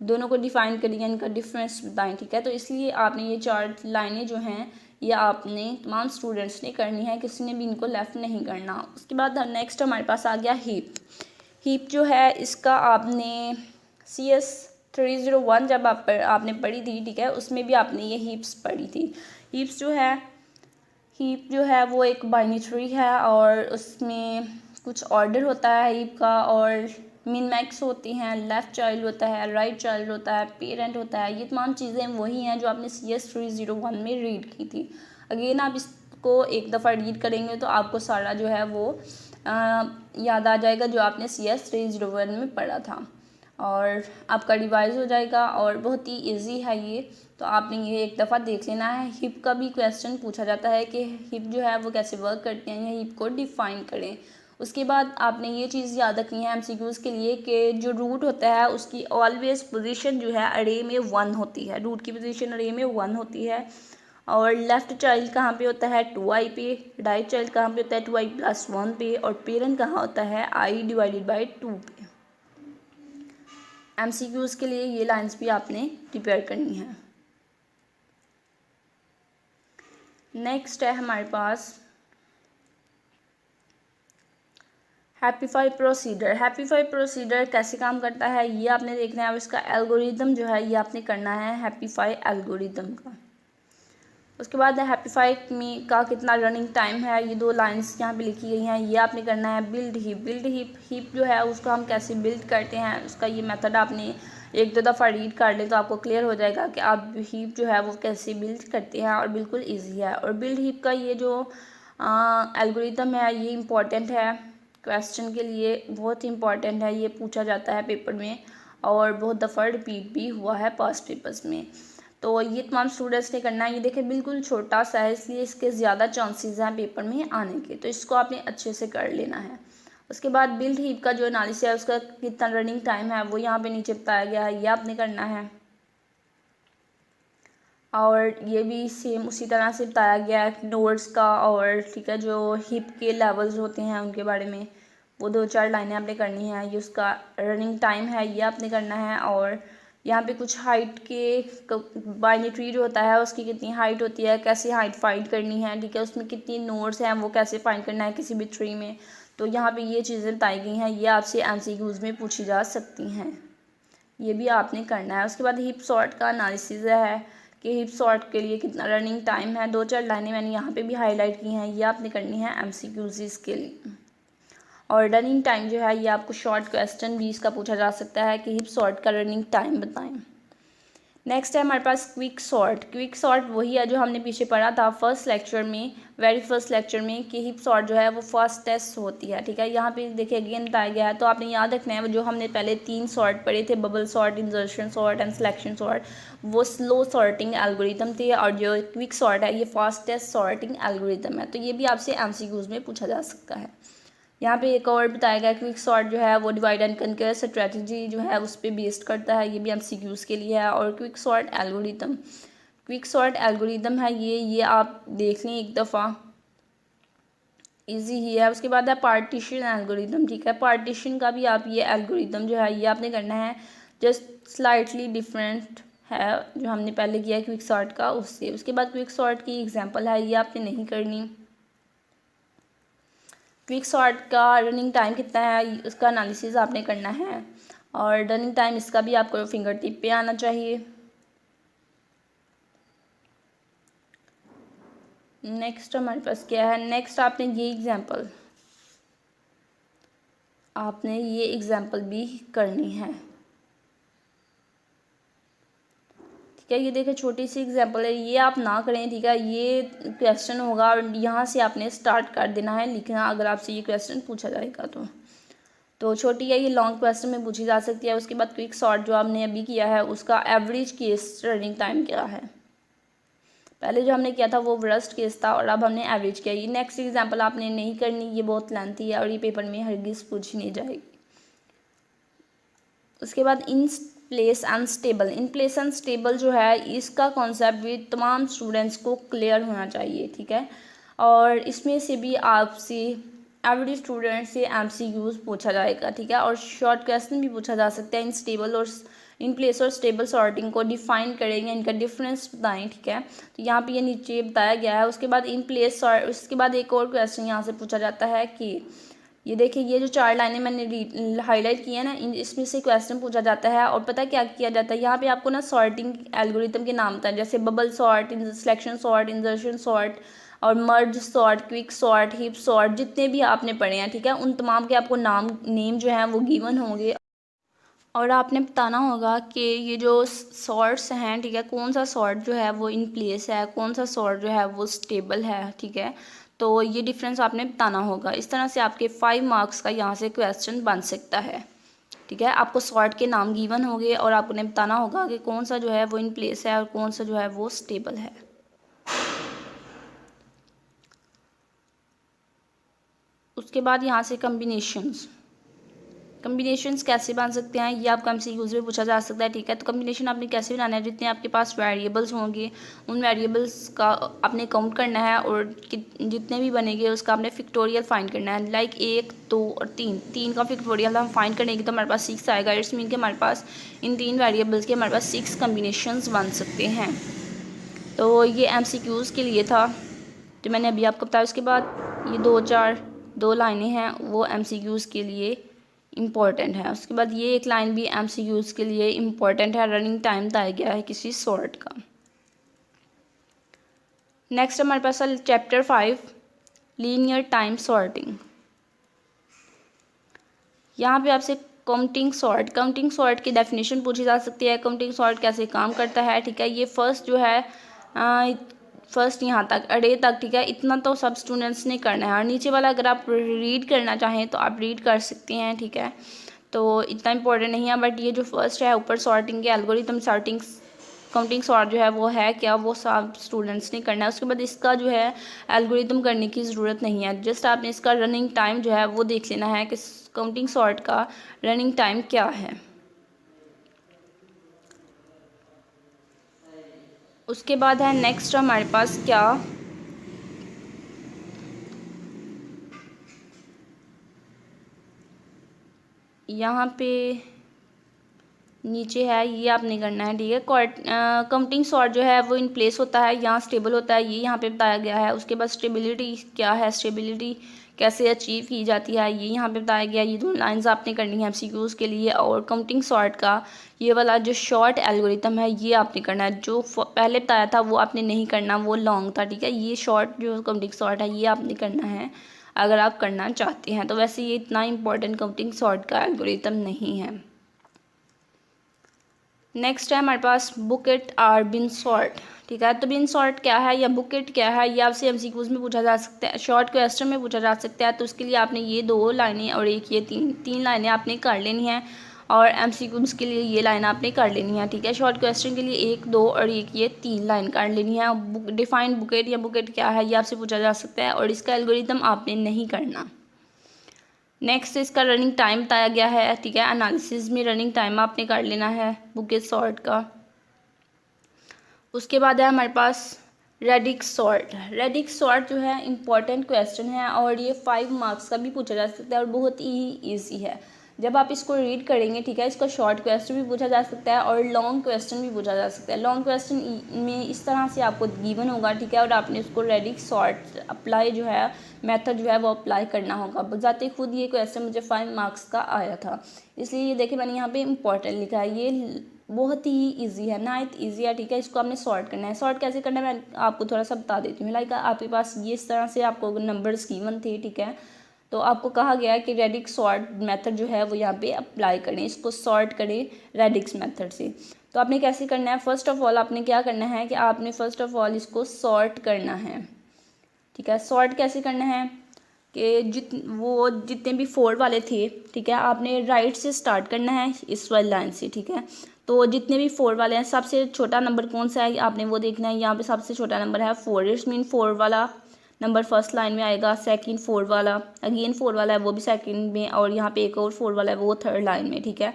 दोनों को डिफ़ाइन करिए, इनका डिफरेंस बताएं, ठीक है। तो इसलिए आपने ये 4 लाइनें जो हैं ये आपने तमाम स्टूडेंट्स ने करनी है, किसी ने भी इनको लेफ़्ट नहीं करना। उसके बाद नेक्स्ट हमारे पास आ गया हीप जो है इसका आपने CS 301 जब आपने पढ़ी थी, ठीक है, उसमें भी आपने ये हीप्स पढ़ी थी। हीप जो है वो एक बाइनरी ट्री है, और उसमें कुछ ऑर्डर होता है हीप का, और मिन मैक्स होती हैं, लेफ़्ट चाइल्ड होता है, राइट चाइल्ड होता है, पेरेंट होता है। ये तमाम चीज़ें वही हैं जो आपने CS 301 में रीड की थी। अगेन आप इसको एक दफ़ा रीड करेंगे तो आपको सारा जो है वो याद आ जाएगा जो आपने CS 301 में पढ़ा था, और आपका रिवाइज हो जाएगा, और बहुत ही इजी है ये। तो आपने ये एक दफ़ा देख लेना है। हिप का भी क्वेश्चन पूछा जाता है कि हिप जो है वो कैसे वर्क करते हैं, या हिप को डिफ़ाइन करें। उसके बाद आपने ये चीज़ याद रखनी है एमसीक्यूज़ के लिए कि जो रूट होता है उसकी ऑलवेज पोजीशन जो है अरे में 1 होती है, रूट की पोजीशन अरे में 1 होती है। और लेफ़्ट चाइल्ड कहाँ पे होता है 2i पे, राइट चाइल्ड कहाँ पे होता है 2i+1 पे, और पेरेंट कहाँ होता है i/2 पे। एमसीक्यूज़ के लिए ये लाइंस भी आपने प्रिपेयर करनी है। नेक्स्ट है हमारे पास हैप्पीफाई प्रोसीडर कैसे काम करता है ये आपने देखना है। इसका एल्गोरिदम जो है ये आपने करना है हैप्पीफाई एल्गोरिदम का। उसके बाद हैप्पीफाई में का कितना रनिंग टाइम है, ये 2 लाइंस यहाँ पे लिखी गई हैं, ये आपने करना है। बिल्ड हीप जो है उसको हम कैसे बिल्ड करते हैं, उसका ये मेथड आपने 1-2 दफ़ा रीड कर ले तो आपको क्लियर हो जाएगा कि आप हीप जो है वो कैसे बिल्ड करते हैं, और बिल्कुल ईजी है। और बिल्ड हीप का ये जो एल्गोरिदम है ये इम्पॉर्टेंट है, क्वेश्चन के लिए बहुत इम्पॉर्टेंट है, ये पूछा जाता है पेपर में और बहुत दफ़ा रिपीट भी हुआ है पास्ट पेपर्स में। तो ये तमाम स्टूडेंट्स ने करना है। ये देखें बिल्कुल छोटा सा है इसलिए इसके ज़्यादा चांसेस हैं पेपर में आने के, तो इसको आपने अच्छे से कर लेना है। उसके बाद बिल्ड हीप का जो एनालिसिस है उसका कितना रनिंग टाइम है वो यहाँ पे नीचे बताया गया है, ये आपने करना है। और ये भी सेम उसी तरह से बताया गया है नोड्स का, और ठीक है जो हीप के लेवल्स होते हैं उनके बारे में वो 2-4 लाइनें आपने करनी है। ये उसका रनिंग टाइम है ये आपने करना है। और यहाँ पे कुछ हाइट के बाइनरी ट्री जो होता है उसकी कितनी हाइट होती है, कैसे हाइट फाइंड करनी है, ठीक है उसमें कितनी नोड्स हैं वो कैसे फाइंड करना है किसी भी ट्री में, तो यहाँ पे ये चीज़ें बताई गई हैं, ये आपसे MCQs में पूछी जा सकती हैं, ये भी आपने करना है। उसके बाद हीप सॉर्ट का एनालिसिस है कि हीप सॉर्ट के लिए कितना रनिंग टाइम है, 2-4 लाइनें मैंने यहाँ पे भी हाईलाइट की हैं, ये आपने करनी है MCQs इसके लिए। और रनिंग टाइम जो है ये आपको शॉर्ट क्वेश्चन भी इसका पूछा जा सकता है कि हिप सॉर्ट का रनिंग टाइम बताएं। नेक्स्ट है हमारे पास क्विक सॉर्ट वही है जो हमने पीछे पढ़ा था फर्स्ट लेक्चर में, वेरी फर्स्ट लेक्चर में, कि हिप सॉर्ट जो है वो फास्टेस्ट होती है, ठीक है। यहाँ पे देखिए अगेन बताया गया है, तो आपने याद रखना है जो हमने पहले 3 सॉर्ट पढ़े थे, bubble sort, insertion sort and selection sort, वो स्लो सॉर्टिंग एल्गोरिथम थे, और जो क्विक सॉर्ट है ये फास्टेस्ट सॉर्टिंग एल्गोरिथम है। तो ये भी आपसे MCQs में पूछा जा सकता है। यहाँ पे एक और बताया गया क्विक सॉर्ट जो है वो डिवाइड एंड कनकर स्ट्रेटजी जो है उस पर बेस्ड करता है, ये भी MCQs के लिए है। और क्विक सॉर्ट एल्गोरिदम है ये आप देख लें एक दफ़ा, इजी ही है। उसके बाद है पार्टीशन एल्गोरिदम, ठीक है। पार्टीशन का भी आप ये एल्गोरिदम जो है ये आपने करना है, जस्ट स्लाइटली डिफरेंट है जो हमने पहले किया है क्विक सॉर्ट का उससे। उसके बाद क्विक सॉर्ट की एग्जांपल है ये आपने नहीं करनी। क्विक सॉर्ट का रनिंग टाइम कितना है उसका एनालिसिस आपने करना है, और रनिंग टाइम इसका भी आपको फिंगर टिप पे आना चाहिए। नेक्स्ट हमारे पास क्या है, नेक्स्ट आपने ये एग्जांपल भी करनी है, ठीक है। ये देखिए छोटी सी एग्जांपल है, ये आप ना करें, ठीक है। ये क्वेश्चन होगा और यहाँ से आपने स्टार्ट कर देना है लिखना, अगर आपसे ये क्वेश्चन पूछा जाएगा तो छोटी है, ये लॉन्ग क्वेश्चन में पूछी जा सकती है। उसके बाद क्विक सॉर्ट जो आपने अभी किया है उसका एवरेज केस रनिंग टाइम क्या है, पहले जो हमने किया था वो वर्स्ट केस था और अब हमने एवरेज किया। ये नेक्स्ट एग्जांपल आपने नहीं करनी, ये बहुत लेंथी है और ये पेपर में हरगिज़ पूछी नहीं जाएगी। उसके बाद इन प्लेस एंड स्टेबल जो है इसका कॉन्सेप्ट भी तमाम स्टूडेंट्स को क्लियर होना चाहिए, ठीक है। और इसमें से भी आपसे एवरेज स्टूडेंट से MCQs पूछा जाएगा, ठीक है। और शॉर्ट क्वेश्चन भी पूछा जा सकता है। इन प्लेस और स्टेबल सॉर्टिंग को डिफाइन करेंगे, इनका डिफरेंस बताएं, ठीक है। तो यहाँ पे ये नीचे बताया गया है। उसके बाद इन प्लेस उसके बाद एक और क्वेश्चन यहाँ से पूछा जाता है कि ये देखिए ये जो 4 लाइनें मैंने हाईलाइट की है ना, इसमें से क्वेश्चन पूछा जाता है। और पता क्या किया जाता है, यहाँ पे आपको ना सॉर्टिंग एल्गोरिथम के नाम बताएं, जैसे bubble sort, selection sort, insertion sort और merge sort, quick sort, heap sort, जितने भी आपने पढ़े हैं, ठीक है, उन तमाम के आपको नेम जो हैं वो गिवन होंगे। और आपने बताना होगा कि ये जो सॉर्ट्स हैं, ठीक है, कौन सा सॉर्ट जो है वो इन प्लेस है, कौन सा सॉर्ट जो है वो स्टेबल है, ठीक है। तो ये डिफरेंस आपने बताना होगा। इस तरह से आपके 5 मार्क्स का यहाँ से क्वेश्चन बन सकता है, ठीक है। आपको सॉर्ट के नाम गिवन होंगे और आपने बताना होगा कि कौन सा जो है वो इन प्लेस है और कौन सा जो है वो स्टेबल है। उसके बाद यहाँ से कम्बिनेशंस कैसे बन सकते हैं ये आपका MCQs में पूछा जा सकता है, ठीक है। तो कम्बिनेशन आपने कैसे बनाना है, जितने आपके पास वेरिएबल्स होंगे उन वेरिएबल्स का आपने काउंट करना है और जितने भी बनेंगे उसका आपने फिक्टोरियल फाइंड करना है। लाइक 1, 2 और 3 का फिक्टोरियल हम फाइंड करेंगे तो हमारे पास 6 आएगा। इट्स मीन कि हमारे पास इन 3 वेरिएबल्स के हमारे पास 6 कम्बिनेशंस बन सकते हैं। तो ये MCQs के लिए था जो मैंने अभी आपको बताया। उसके बाद ये 2-4 2 लाइनें हैं वो MCQs के लिए इम्पॉर्टेंट है। उसके बाद ये एक लाइन भी MCQs के लिए इम्पॉर्टेंट है। रनिंग टाइम बताया गया है किसी सॉर्ट का। नेक्स्ट हमारे पास है चैप्टर 5 लीनियर टाइम सॉर्टिंग। यहाँ पे आपसे काउंटिंग सॉर्ट की डेफिनेशन पूछी जा सकती है। काउंटिंग सॉर्ट कैसे काम करता है, ठीक है। ये फर्स्ट जो है फर्स्ट यहाँ तक अड़े तक, ठीक है, इतना तो सब स्टूडेंट्स ने करना है। और नीचे वाला अगर आप रीड करना चाहें तो आप रीड कर सकते हैं, ठीक है। तो इतना इम्पोर्टेंट नहीं है, बट ये जो फर्स्ट है ऊपर सॉर्टिंग के एल्गोरिथम सॉर्टिंग काउंटिंग सॉर्ट जो है वो है क्या, वो सब स्टूडेंट्स ने करना है। उसके बाद इसका जो है एल्गोरिथम करने की ज़रूरत नहीं है, जस्ट आपने इसका रनिंग टाइम जो है वो देख लेना है कि काउंटिंग सॉर्ट का रनिंग टाइम क्या है। उसके बाद है नेक्स्ट हमारे पास क्या, यहाँ पे नीचे है, ये आपने करना है, ठीक है। काउंटिंग सॉर्ट जो है वो इन प्लेस होता है, यहाँ स्टेबल होता है, ये यहाँ पे बताया गया है। उसके बाद स्टेबिलिटी क्या है, स्टेबिलिटी कैसे अचीव की जाती है, ये यहाँ पे बताया गया है। ये 2 लाइंस आपने करनी है MCQs के लिए। और काउंटिंग सॉर्ट का ये वाला जो शॉर्ट एल्गोरिथम है ये आपने करना है। जो पहले बताया था वो आपने नहीं करना, वो लॉन्ग था, ठीक है। ये शॉर्ट जो काउंटिंग सॉर्ट है ये आपने करना है अगर आप करना चाहते हैं। तो वैसे ये इतना इंपॉर्टेंट काउंटिंग सॉर्ट का एल्गोरिथम नहीं है। नेक्स्ट है हमारे पास बुकेट और बिन सॉर्ट, ठीक है। तो बिन सॉर्ट क्या है या बुकेट क्या है, ये आपसे MCQs में पूछा जा सकता है, शॉर्ट क्वेश्चन में पूछा जा सकता है। तो उसके लिए आपने ये 2 लाइनें और एक ये तीन लाइनें आपने कर लेनी हैं। और MCQs के लिए ये लाइन आपने कर लेनी है, ठीक है। शॉर्ट क्वेश्चन के लिए 1, 2 और एक ये 3 लाइन कर लेनी है। डिफाइंड बुकेट या बुकेट क्या है ये आपसे पूछा जा सकता है और इसका एल्गोरिथम आपने नहीं करना। नेक्स्ट इसका रनिंग टाइम बताया गया है, ठीक है। एनालिसिस में रनिंग टाइम आपने कर लेना है बुकेट सॉर्ट का। उसके बाद है हमारे पास रेडिक्स सॉर्ट। रेडिक्स सॉर्ट जो है इम्पॉर्टेंट क्वेश्चन है और ये 5 मार्क्स का भी पूछा जा सकता है और बहुत ही ईजी है। जब आप इसको रीड करेंगे, ठीक है, इसका शॉर्ट क्वेश्चन भी पूछा जा सकता है और लॉन्ग क्वेश्चन भी पूछा जा सकता है। लॉन्ग क्वेश्चन में इस तरह से आपको गिवन होगा, ठीक है, और आपने उसको रेडिक्स सॉर्ट अप्लाई जो है मेथड जो है वो अप्लाई करना होगा। बजाते खुद ये क्वेश्चन मुझे 5 मार्क्स का आया था, इसलिए ये देखिए मैंने यहाँ पे इम्पोर्टेंट लिखा है। ये बहुत ही इजी है, नाइट इजी है, ठीक है। इसको आपने सॉर्ट करना है। सॉर्ट कैसे करना है मैं आपको थोड़ा सा बता देती हूँ। लाइक आपके पास ये इस तरह से आपको नंबर्स गिवन थे, ठीक है। तो आपको कहा गया है कि रेडिक्स सॉर्ट मेथड जो है वो यहाँ पे अप्लाई करें, इसको सॉर्ट करें रेडिक्स मेथड से। तो आपने कैसे करना है, फर्स्ट ऑफ ऑल आपने क्या करना है कि आपने फर्स्ट ऑफ ऑल इसको सॉर्ट करना है, ठीक है। सॉर्ट कैसे करना है कि जितने भी 4 वाले थे, ठीक है, आपने राइट से स्टार्ट करना है इस वाली लाइन से, ठीक है। तो जितने भी 4 वाले हैं, सबसे छोटा नंबर कौन सा है आपने वो देखना है। यहाँ पे सबसे छोटा नंबर है 4, इट्स मीन 4 वाला नंबर फर्स्ट लाइन में आएगा। सेकंड 4 वाला, अगेन 4 वाला है वो भी सेकंड में, और यहाँ पे एक और 4 वाला है वो थर्ड लाइन में, ठीक है।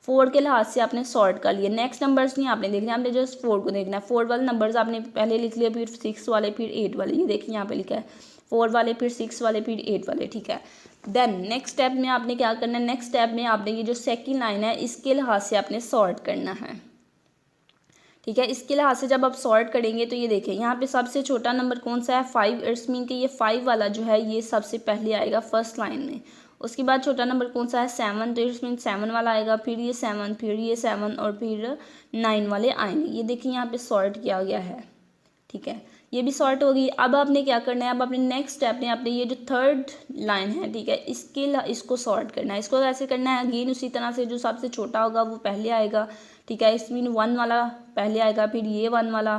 4 के लिहाज से आपने सॉर्ट कर लिया। नेक्स्ट नंबर्स नहीं आपने देखना, आपने जस्ट 4 को देखना है। 4 वाले नंबर्स आपने पहले लिख लिया, फिर 6 वाले, फिर 8 वाले, ये देखिए यहाँ पे लिखा है 4 वाले, फिर 6 वाले, फिर 8 वाले, ठीक है। देन नेक्स्ट स्टेप में आपने क्या करना है, नेक्स्ट स्टेप में आपने ये जो सेकंड लाइन है इसके लिहाज से आपने सॉर्ट करना है, ठीक है। इसके लिहाज से जब आप सॉर्ट करेंगे तो ये देखिए यहाँ पे सबसे छोटा नंबर कौन सा है 5, इट्स मीन कि ये 5 वाला जो है ये सबसे पहले आएगा फर्स्ट लाइन में। उसके बाद छोटा नंबर कौन सा है 7, तो इट्स मीन 7 वाला आएगा, फिर ये 7, फिर ये 7 और फिर 9 वाले आएंगे। ये देखिए यहाँ पे सॉर्ट किया गया है, ठीक है। ये भी सॉर्ट होगी। अब आपने क्या करना है, अब अपने नेक्स्ट स्टेप में आपने ये जो थर्ड लाइन है, ठीक है, इसको सॉर्ट करना है। इसको कैसे करना है, अगेन उसी तरह से जो सबसे छोटा होगा वो पहले आएगा, ठीक है। इसमें 1 वाला पहले आएगा, फिर ये 1 वाला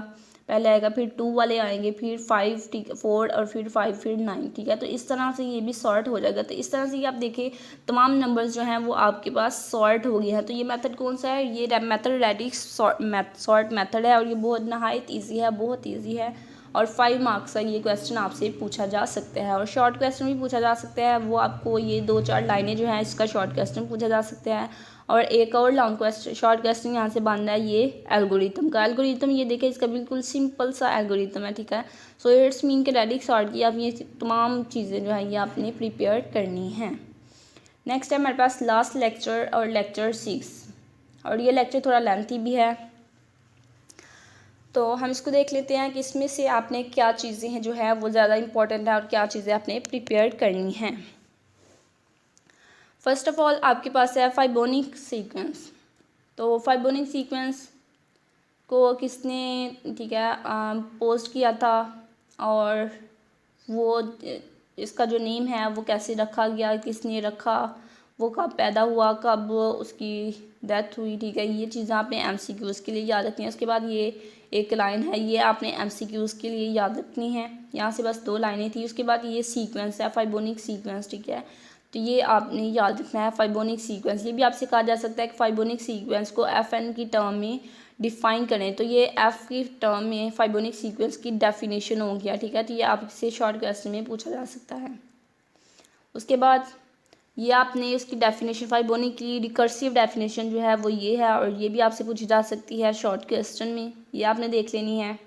पहले आएगा, फिर 2 वाले आएंगे, फिर 5, ठीक है, 4 और फिर 5, फिर 9, ठीक है। तो इस तरह से ये भी सॉर्ट हो जाएगा। तो इस तरह से ये आप देखिए तमाम नंबर्स जो हैं वो आपके पास सॉर्ट हो गए हैं। तो ये मेथड कौन सा है, ये मेथड रेडिक्स सॉर्ट मेथड है और ये बहुत नहायत ईजी है, बहुत ईजी है और 5 मार्क्स का ये क्वेश्चन आपसे पूछा जा सकता है। और शॉर्ट क्वेश्चन भी पूछा जा सकता है, वो आपको ये 2-4 लाइनें जो हैं इसका शॉर्ट क्वेश्चन पूछा जा सकता है। और एक और लॉन्ग क्वेश्चन शॉर्ट क्वेश्चन यहाँ से बनना है ये एल्गोरिथम का। एल्गोरिथम ये देखिए इसका बिल्कुल सिंपल सा एल्गोरिथम है, ठीक है। सो इट्स मीन के रेडिक्स सॉर्ट की आप ये तमाम चीज़ें जो हैं ये आपने प्रिपेयर करनी है। नेक्स्ट है हमारे पास लास्ट लेक्चर और लेक्चर 6, और ये लेक्चर थोड़ा लेंथी भी है। तो हम इसको देख लेते हैं कि इसमें से आपने क्या चीज़ें हैं जो है वो ज़्यादा इम्पोर्टेंट है और क्या चीज़ें आपने प्रिपेयर करनी हैं। फर्स्ट ऑफ ऑल आपके पास है फाइबोनिक सीक्वेंस। तो फाइबोनिक सीक्वेंस को किसने ठीक है पोस्ट किया था और वो इसका जो नेम है वो कैसे रखा गया, किसने रखा, वो कब पैदा हुआ, कब उसकी डेथ हुई, ठीक है। ये चीज़ें आपने एमसीक्यूज़ के लिए याद रखनी है। उसके बाद ये एक लाइन है, ये आपने एमसीक्यूज़ के लिए याद रखनी है। यहाँ से बस 2 लाइनें थी। उसके बाद ये सीक्वेंस है फाइबोनिक सीक्वेंस, ठीक है। तो ये आपने याद रखना है फाइबोनिक सीक्वेंस। ये भी आपसे कहा जा सकता है कि फाइबोनिक सीक्वेंस को FN की टर्म में डिफ़ाइन करें। तो ये F की टर्म में फाइबोनिक सीक्वेंस की डेफिनेशन हो गया, ठीक है। तो ये आपसे शॉर्ट क्वेश्चन में पूछा जा सकता है। उसके बाद ये आपने इसकी डेफिनेशन फाइबोनिक की रिकर्सिव डेफिनेशन जो है वो ये है, और ये भी आपसे पूछी जा सकती है शॉर्ट क्वेश्चन में, ये आपने देख लेनी है।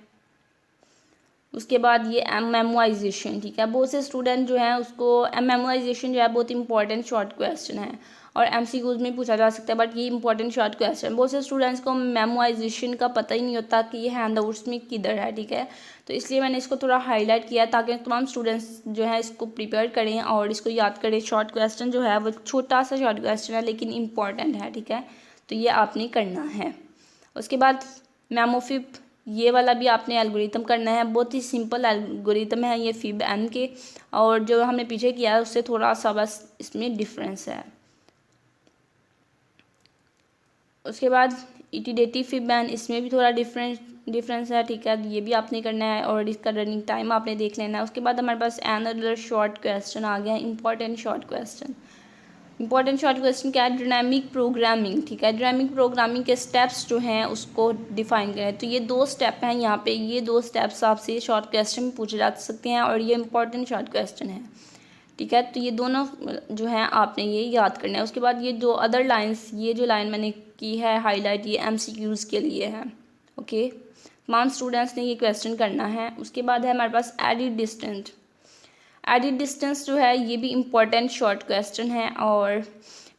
उसके बाद ये मेमोराइजेशन, ठीक है। बहुत से स्टूडेंट जो हैं उसको मेमोराइजेशन जो है बहुत इंपॉर्टेंट शॉर्ट क्वेश्चन है और MCQs में पूछा जा सकता है, बट ये इंपॉर्टेंट शॉर्ट क्वेश्चन। बहुत से स्टूडेंट्स को मेमोराइजेशन का पता ही नहीं होता कि ये हैंडआउट्स में किधर है, ठीक है। तो इसलिए मैंने इसको थोड़ा हाईलाइट किया ताकि तमाम स्टूडेंट्स जो है इसको प्रिपेयर करें और इसको याद करें। शॉर्ट क्वेश्चन जो है वो छोटा सा शॉर्ट क्वेश्चन है लेकिन इंपॉर्टेंट है, ठीक है। तो ये आपने करना है। उसके बाद मेमोफिब, ये वाला भी आपने एल्गोरिथम करना है। बहुत ही सिंपल एल्गोरिथम है ये फिब एन के, और जो हमने पीछे किया है उससे थोड़ा सा बस इसमें डिफरेंस है। उसके बाद इटिडेटिव फिब एन, इसमें भी थोड़ा डिफरेंस है, ठीक है। ये भी आपने करना है और इसका रनिंग टाइम आपने देख लेना है। उसके बाद हमारे पास अनदर शॉर्ट क्वेश्चन आ गया, important short question. Important short question क्या है? डायनामिक प्रोग्रामिंग, ठीक है। डायनामिक प्रोग्रामिंग के स्टेप्स जो हैं उसको डिफाइन करें। तो ये 2 स्टेप हैं यहाँ पे, ये 2 स्टेप्स आपसे शॉर्ट क्वेश्चन में पूछे जा सकते हैं और ये इंपॉर्टेंट शॉर्ट क्वेश्चन है, ठीक है। तो ये दोनों जो हैं आपने ये याद करना है। उसके बाद ये जो अदर लाइन्स, ये जो लाइन मैंने की है हाईलाइट, ये MCQs के लिए है, ओके। तमाम स्टूडेंट्स ने ये क्वेश्चन करना है। उसके बाद है हमारे पास एडिट डिस्टेंस। एडिट डिस्टेंस जो है ये भी इम्पॉर्टेंट शॉर्ट क्वेश्चन है और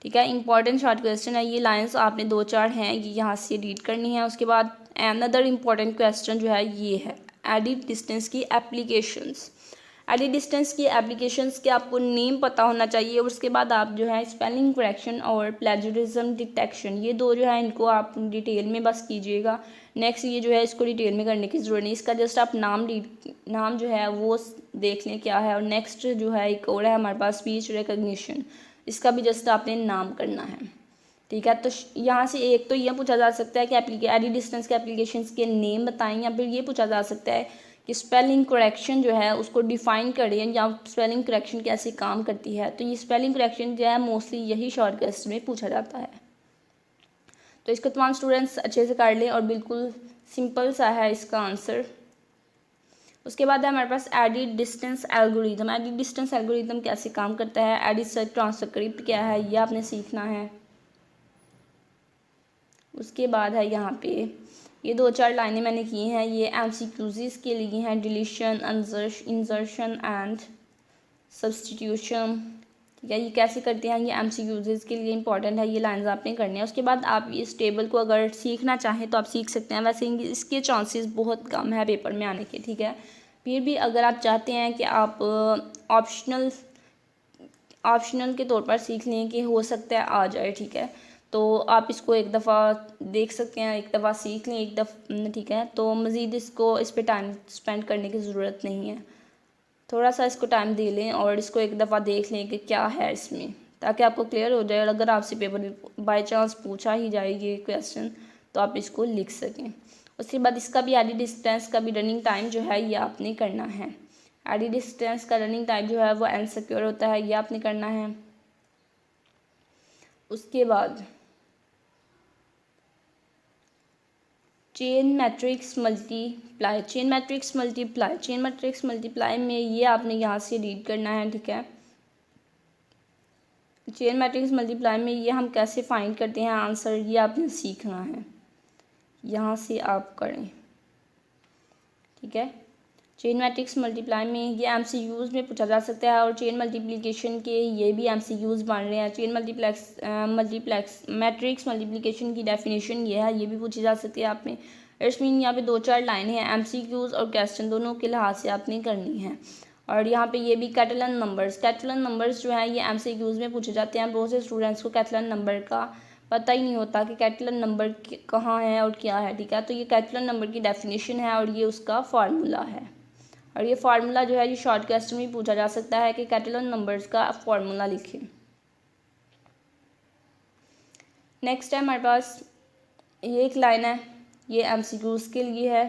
ठीक है, इंपॉर्टेंट शॉर्ट क्वेश्चन है। ये लाइंस आपने 2-4 हैं ये यहाँ से रीड करनी है। उसके बाद अनदर इम्पॉर्टेंट क्वेश्चन जो है ये है एडिट डिस्टेंस की एप्लीकेशंस। एडिट डिस्टेंस की एप्लीकेशंस के आपको नेम पता होना चाहिए। और उसके बाद आप जो है स्पेलिंग करेक्शन और प्लेजरिज्म डिटेक्शन, ये 2 जो है इनको आप डिटेल में बस कीजिएगा। नेक्स्ट ये जो है इसको डिटेल में करने की ज़रूरत नहीं, इसका जस्ट आप नाम जो है वो देख लें क्या है। और नेक्स्ट जो है एक और है हमारे पास स्पीच रिकग्निशन, इसका भी जस्ट आपने नाम करना है, ठीक है। तो यहाँ से एक तो यह पूछा जा सकता है कि एडिट डिस्टेंस के एप्लीकेशंस के नेम बताएं, या फिर ये पूछा जा सकता है कि स्पेलिंग करेक्शन जो है उसको डिफ़ाइन करें या स्पेलिंग करेक्शन कैसे काम करती है। तो ये स्पेलिंग करेक्शन जो है मोस्टली यही शॉर्ट क्वेश्चन में पूछा जाता है। तो इसको तमाम स्टूडेंट्स अच्छे से कर लें और बिल्कुल सिंपल सा है इसका आंसर। उसके बाद है हमारे पास edit distance algorithm. Edit distance algorithm कैसे काम करता है, एडिट सर्च ट्रांसक्रिप्ट क्या है, ये आपने सीखना है। उसके बाद है यहाँ पे ये 2-4 लाइनें मैंने की हैं, ये MCQs के लिए हैं। डिलीशन, इंसर्शन एंड सब्सटीट्यूशन, ठीक है। ये कैसे करते हैं, ये MCQs के लिए इंपॉर्टेंट है, ये लाइंस आपने करनी है। उसके बाद आप इस टेबल को अगर सीखना चाहें तो आप सीख सकते हैं। वैसे इसके चांसेस बहुत कम है पेपर में आने के, ठीक है। फिर भी अगर आप चाहते हैं कि आप ऑप्शनल के तौर पर सीख लें कि हो सकता है आ जाए, ठीक है, तो आप इसको एक दफ़ा देख सकते हैं, एक दफ़ा सीख लें एक दफ़ा, ठीक है। तो मज़ीद इस पर टाइम स्पेंड करने की ज़रूरत नहीं है, थोड़ा सा इसको टाइम दे लें और इसको एक दफ़ा देख लें कि क्या है इसमें, ताकि आपको क्लियर हो जाए। और अगर आपसे पेपर बाय चांस पूछा ही जाए ये क्वेश्चन तो आप इसको लिख सकें। उसके बाद इसका भी एडिट डिस्टेंस का भी रनिंग टाइम जो है ये आपने करना है। एडिट डिस्टेंस का रनिंग टाइम जो है वो अनसिक्योर होता है, ये आपने करना है। उसके बाद chain matrix multiply. Chain matrix multiply में ये आपने यहाँ से रीड करना है, ठीक है। चेन मैट्रिक्स मल्टीप्लाई में ये हम कैसे फाइंड करते हैं आंसर, ये आपने सीखना है, यहाँ से आप करें, ठीक है। चेन मैट्रिक्स मल्टीप्लाई में ये MCQs में पूछा जा सकता है और चेन मल्टीप्लिकेशन के ये भी MCQs बन रहे हैं। चेन मैट्रिक्स मल्टीप्लिकेशन की डेफिनेशन ये है, ये भी पूछी जा सकती है आपने। इट्स मीन यहाँ पे 2-4 लाइनें हैं, MCQs और क्वेश्चन दोनों के लिहाज से आपने करनी है। और यहाँ पे ये भी कैटलन नंबर्स जो हैं ये MCQs में पूछे जाते हैं। बहुत से स्टूडेंट्स को कैटलन नंबर का पता ही नहीं होता कि कैटलन नंबर कहाँ है और क्या है, ठीक है। तो ये कैटलन नंबर की डेफिनेशन है और ये उसका फार्मूला है। और ये फार्मूला जो है ये शॉर्ट क्वेश्चन में पूछा जा सकता है कि कैटलन नंबर्स का फार्मूला लिखें। नेक्स्ट है हमारे पास ये एक लाइन है, ये MCQs के लिए है।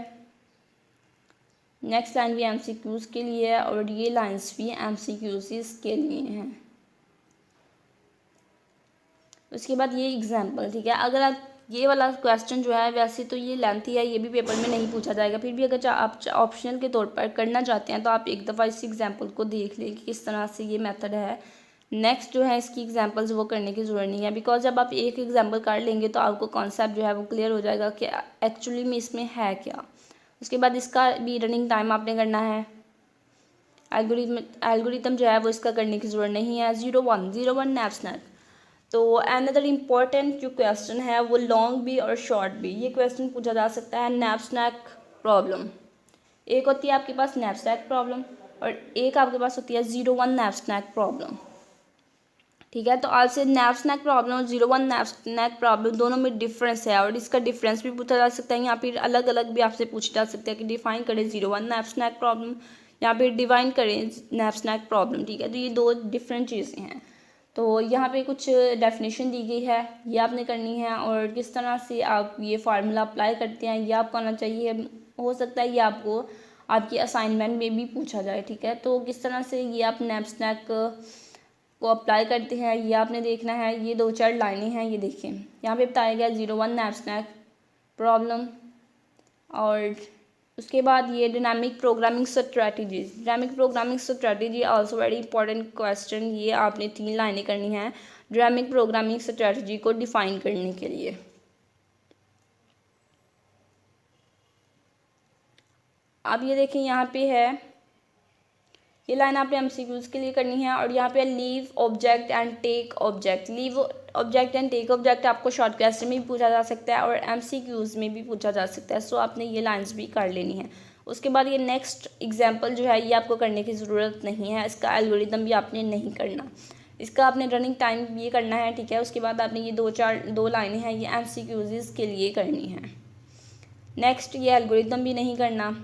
नेक्स्ट लाइन भी MCQs के लिए है और ये लाइंस भी MCQs के लिए हैं। उसके बाद ये एग्जाम्पल, ठीक है। अगर आप ये वाला क्वेश्चन जो है वैसे तो ये लेंथी है, ये भी पेपर में नहीं पूछा जाएगा, फिर भी अगर आप ऑप्शनल के तौर पर करना चाहते हैं तो आप एक दफ़ा इस एग्जाम्पल को देख लें कि किस तरह से ये मेथड है। नेक्स्ट जो है इसकी एग्जांपल्स वो करने की ज़रूरत नहीं है, बिकॉज जब आप एक एग्जांपल कर लेंगे तो आपको कॉन्सेप्ट जो है वो क्लियर हो जाएगा कि एक्चुअली में इसमें है क्या। उसके बाद इसका भी रनिंग टाइम आपने करना है। एल्गोरिथम जो है वो इसका करने की ज़रूरत नहीं है। 01 नैप स्नैक। तो अनदर इम्पॉर्टेंट जो क्वेश्चन है वो लॉन्ग भी और शॉर्ट भी, ये क्वेश्चन पूछा जा सकता है। नैप स्नैक प्रॉब्लम, एक होती है आपके पास नैप स्नैक प्रॉब्लम और एक आपके पास होती है 01 नैप स्नैक प्रॉब्लम, ठीक है। तो आज से नैप स्नैक प्रॉब्लम और 01 नैप स्नैक प्रॉब्लम दोनों में डिफरेंस है और इसका डिफरेंस भी पूछा जा सकता है। यहाँ फिर अलग अलग भी आपसे पूछा जा सकता है कि डिफाइन करें 01 नैप स्नैक प्रॉब्लम या फिर डिवाइन करें नैप स्नैक प्रॉब्लम, ठीक है। तो ये दो डिफरेंट चीज़ें हैं। तो यहाँ पे कुछ डेफिनेशन दी गई है, ये आपने करनी है और किस तरह से आप ये फार्मूला अप्लाई करते हैं ये आपको आना चाहिए। हो सकता है ये आपको आपकी असाइनमेंट में भी पूछा जाए, ठीक है। तो किस तरह से ये आप नैप स्नैक को अप्लाई करते हैं ये आपने देखना है। ये 2-4 लाइनें हैं, ये देखें यहाँ पे बताया गया 01 नैप स्नैक प्रॉब्लम। और उसके बाद ये dynamic programming strategy also very important question. ये आपने 3 लाइनें करनी हैं डायनामिक प्रोग्रामिंग स्ट्रेटजी को डिफाइन करने के लिए। अब ये देखें यहाँ पे है, ये लाइन आपने MCQs के लिए करनी है। और यहाँ पे leave object and take object. Leave object and take object आपको शॉर्ट क्वेश्चन में भी पूछा जा सकता है और MCQs में भी पूछा जा सकता है। सो आपने ये लाइंस भी कर लेनी है। उसके बाद ये नेक्स्ट एग्जाम्पल जो है ये आपको करने की ज़रूरत नहीं है, इसका एल्गोरिथम भी आपने नहीं करना, इसका आपने रनिंग टाइम ये करना है, ठीक है। उसके बाद आपने ये 2 लाइनें हैं ये MCQs के लिए करनी है। नेक्स्ट ये एल्गोरिथम भी नहीं करना।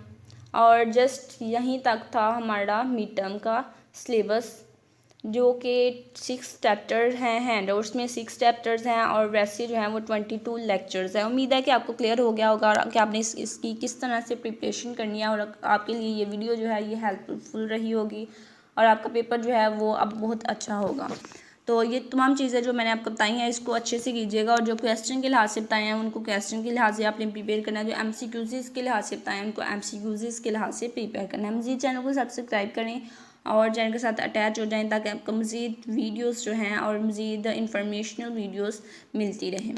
और जस्ट यहीं तक था हमारा मिड टर्म का सिलेबस, जो कि 6 चैप्टर हैं। हैंडआउट्स में 6 चैप्टर्स हैं और वैसे जो हैं वो 22 लेक्चर्स हैं। उम्मीद है कि आपको क्लियर हो गया होगा कि आपने इसकी किस तरह से प्रिपरेशन करनी है और आपके लिए ये वीडियो जो है ये हेल्पफुल रही होगी और आपका पेपर जो है वो अब बहुत अच्छा होगा। तो ये तमाम चीज़ें जो मैंने आपको बताई हैं इसको अच्छे से कीजिएगा और जो क्वेश्चन के लिहाज से बताए हैं उनको क्वेश्चन के लिहाज से आपने प्रिपेयर करना है। जो MCQs के लिहाज से बताए हैं उनको MCQs के लिहाज से प्रिपेयर करना है। मज़ीद चैनल को सब्सक्राइब करें और चैनल के साथ अटैच हो जाएं ताकि आपको मज़ीद वीडियोस जो हैं और मज़ीद इंफॉर्मेशनल वीडियोस मिलती रहें।